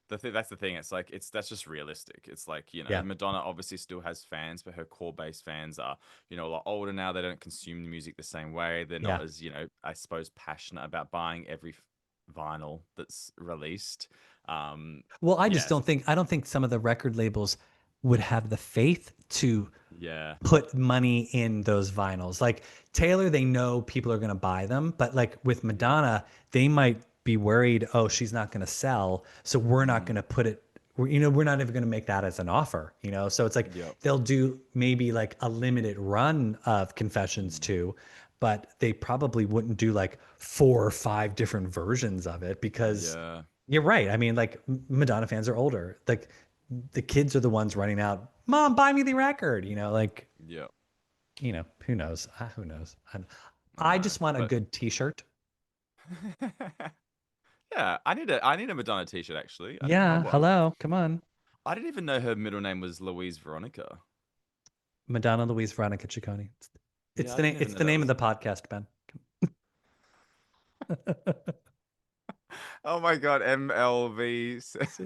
B: That's the thing. It's like that's just realistic. It's like,
A: Yeah.
B: Madonna obviously still has fans, but her core base fans are, a lot older now. They don't consume the music the same way. They're
A: Yeah.
B: not as, I suppose passionate about buying every vinyl that's released.
A: Well,
B: Yes.
A: I don't think some of the record labels would have the faith to
B: Yeah.
A: put money in those vinyls. Like Taylor, they know people are going to buy them, but like with
B: Yep.
A: Madonna, they might be worried, oh, she's not going to sell, so we're not going
B: Mm,
A: to put it. We're not even going to make that as an offer. So it's like
B: yep.
A: they'll do maybe like a limited run of Confessions
B: Mm,
A: too, but they probably wouldn't do like 4 or 5 different versions of it because
B: yeah.
A: you're right. I mean, like Madonna fans are older. Like the kids are the ones running out, "Mom, buy me the record." Like,
B: Yep.
A: who knows? Who knows?
B: I
A: I
B: know.
A: just want a
B: But
A: good T-shirt.
B: yeah, I need a Madonna t-shirt actually. I don't have
A: Yeah,
B: one.
A: hello, come on,
B: I didn't even know her middle name was Louise Veronica.
A: Madonna Louise Veronica Ciccone. It's
B: Yeah, I
A: the name.
B: didn't even
A: It's
B: know
A: the
B: that
A: name of
B: was.
A: the podcast, Ben.
B: Oh my god, MLVC.
A: See?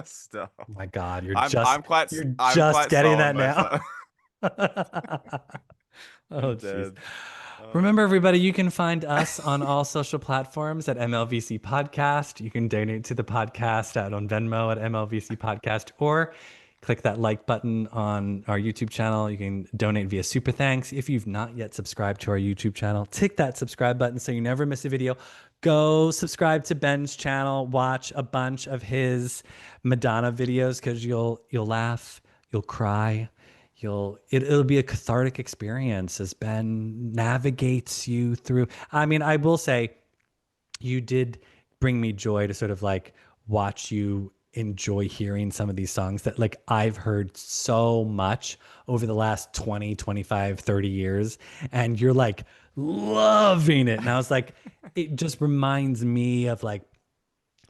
B: Stop.
A: Oh my God, you're
B: I'm
A: just
B: quite
A: getting
B: slow on
A: that
B: most.
A: now. Oh,
B: I'm
A: jeez.
B: dead. Oh.
A: Remember, everybody, you can find us on all social platforms at MLVC Podcast. You can donate to the podcast on Venmo at MLVC Podcast, or click that like button on our YouTube channel. You can donate via Super Thanks. If you've not yet subscribed to our YouTube channel, tick that subscribe button so you never miss a video. Go subscribe to Ben's channel. Watch a bunch of his Madonna videos because you'll laugh, you'll cry. It'll be a cathartic experience as Ben navigates you through. I mean, I will say you did bring me joy to sort of like watch you enjoy hearing some of these songs that like I've heard so much over the last 20, 25, 30 years, and you're like loving it. And I was like, it just reminds me of like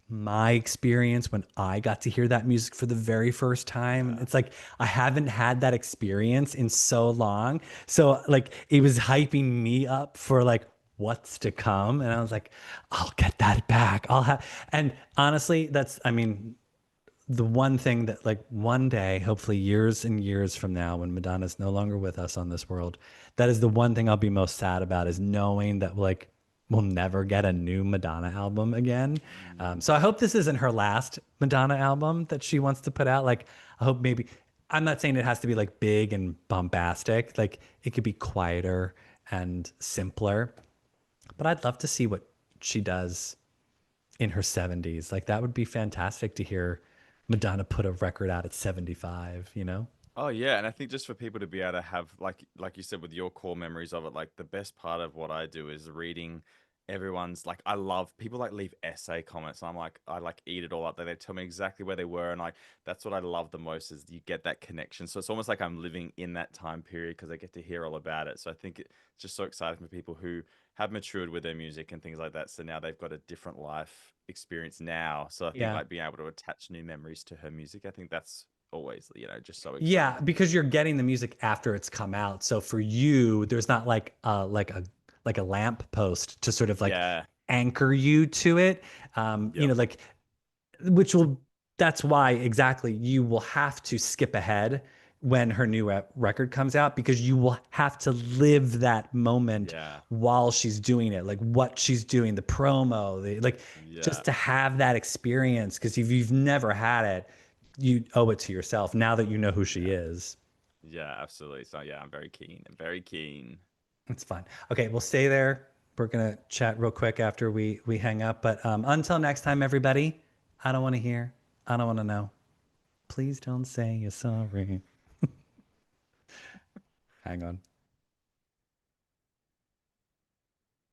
A: my experience when I got to hear that music for the very first time.
B: Yeah.
A: It's like I haven't had that experience in so long. So like it was hyping me up for like what's to come. And I was like, I'll get that back. And honestly, I mean, the one thing that like one day, hopefully years and years from now, when Madonna's no longer with us on this world, that is the one thing I'll be most sad about, is knowing that like we'll never get a new Madonna album again.
B: Mm,
A: So I hope this isn't her last Madonna album that she wants to put out. Like I hope maybe, I'm not saying it has to be like big and bombastic. Like it could be quieter and simpler, but I'd love to see what she does in her 70s. Like that would be fantastic to hear Madonna put a record out at 75, you know?
B: Oh yeah, and I think just for people to be able to have like you said with your core memories of it, like the best part of what I do is reading everyone's like I love people like leave essay comments and I'm like I like eat it all up. They tell me exactly where they were and like that's what I love the most is you get that connection. So it's almost like I'm living in that time period because I get to hear all about it. So I think it's just so exciting for people who have matured with their music and things like that. So now they've got a different life experience now. So I think
A: Yeah.
B: like being able to attach new memories to her music, I think that's always, just so
A: Yeah,
B: exciting.
A: because you're getting the music after it's come out. So for you, there's not like a lamp post to sort of like
B: Yeah.
A: anchor you to it.
B: Yep.
A: Like which will that's why exactly you will have to skip ahead when her new record comes out because you will have to live that moment
B: Yeah.
A: while she's doing it, like what she's doing, the promo, like
B: Yeah.
A: just to have that experience. Because if you've never had it, you owe it to yourself now that you know who she
B: Yeah.
A: is.
B: Yeah, absolutely. So yeah, I'm very keen. I'm very keen.
A: It's fine. Okay, we'll stay there. We're gonna chat real quick after we hang up. But until next time, everybody, I don't want to hear. I don't want to know. Please don't say you're sorry. Hang on.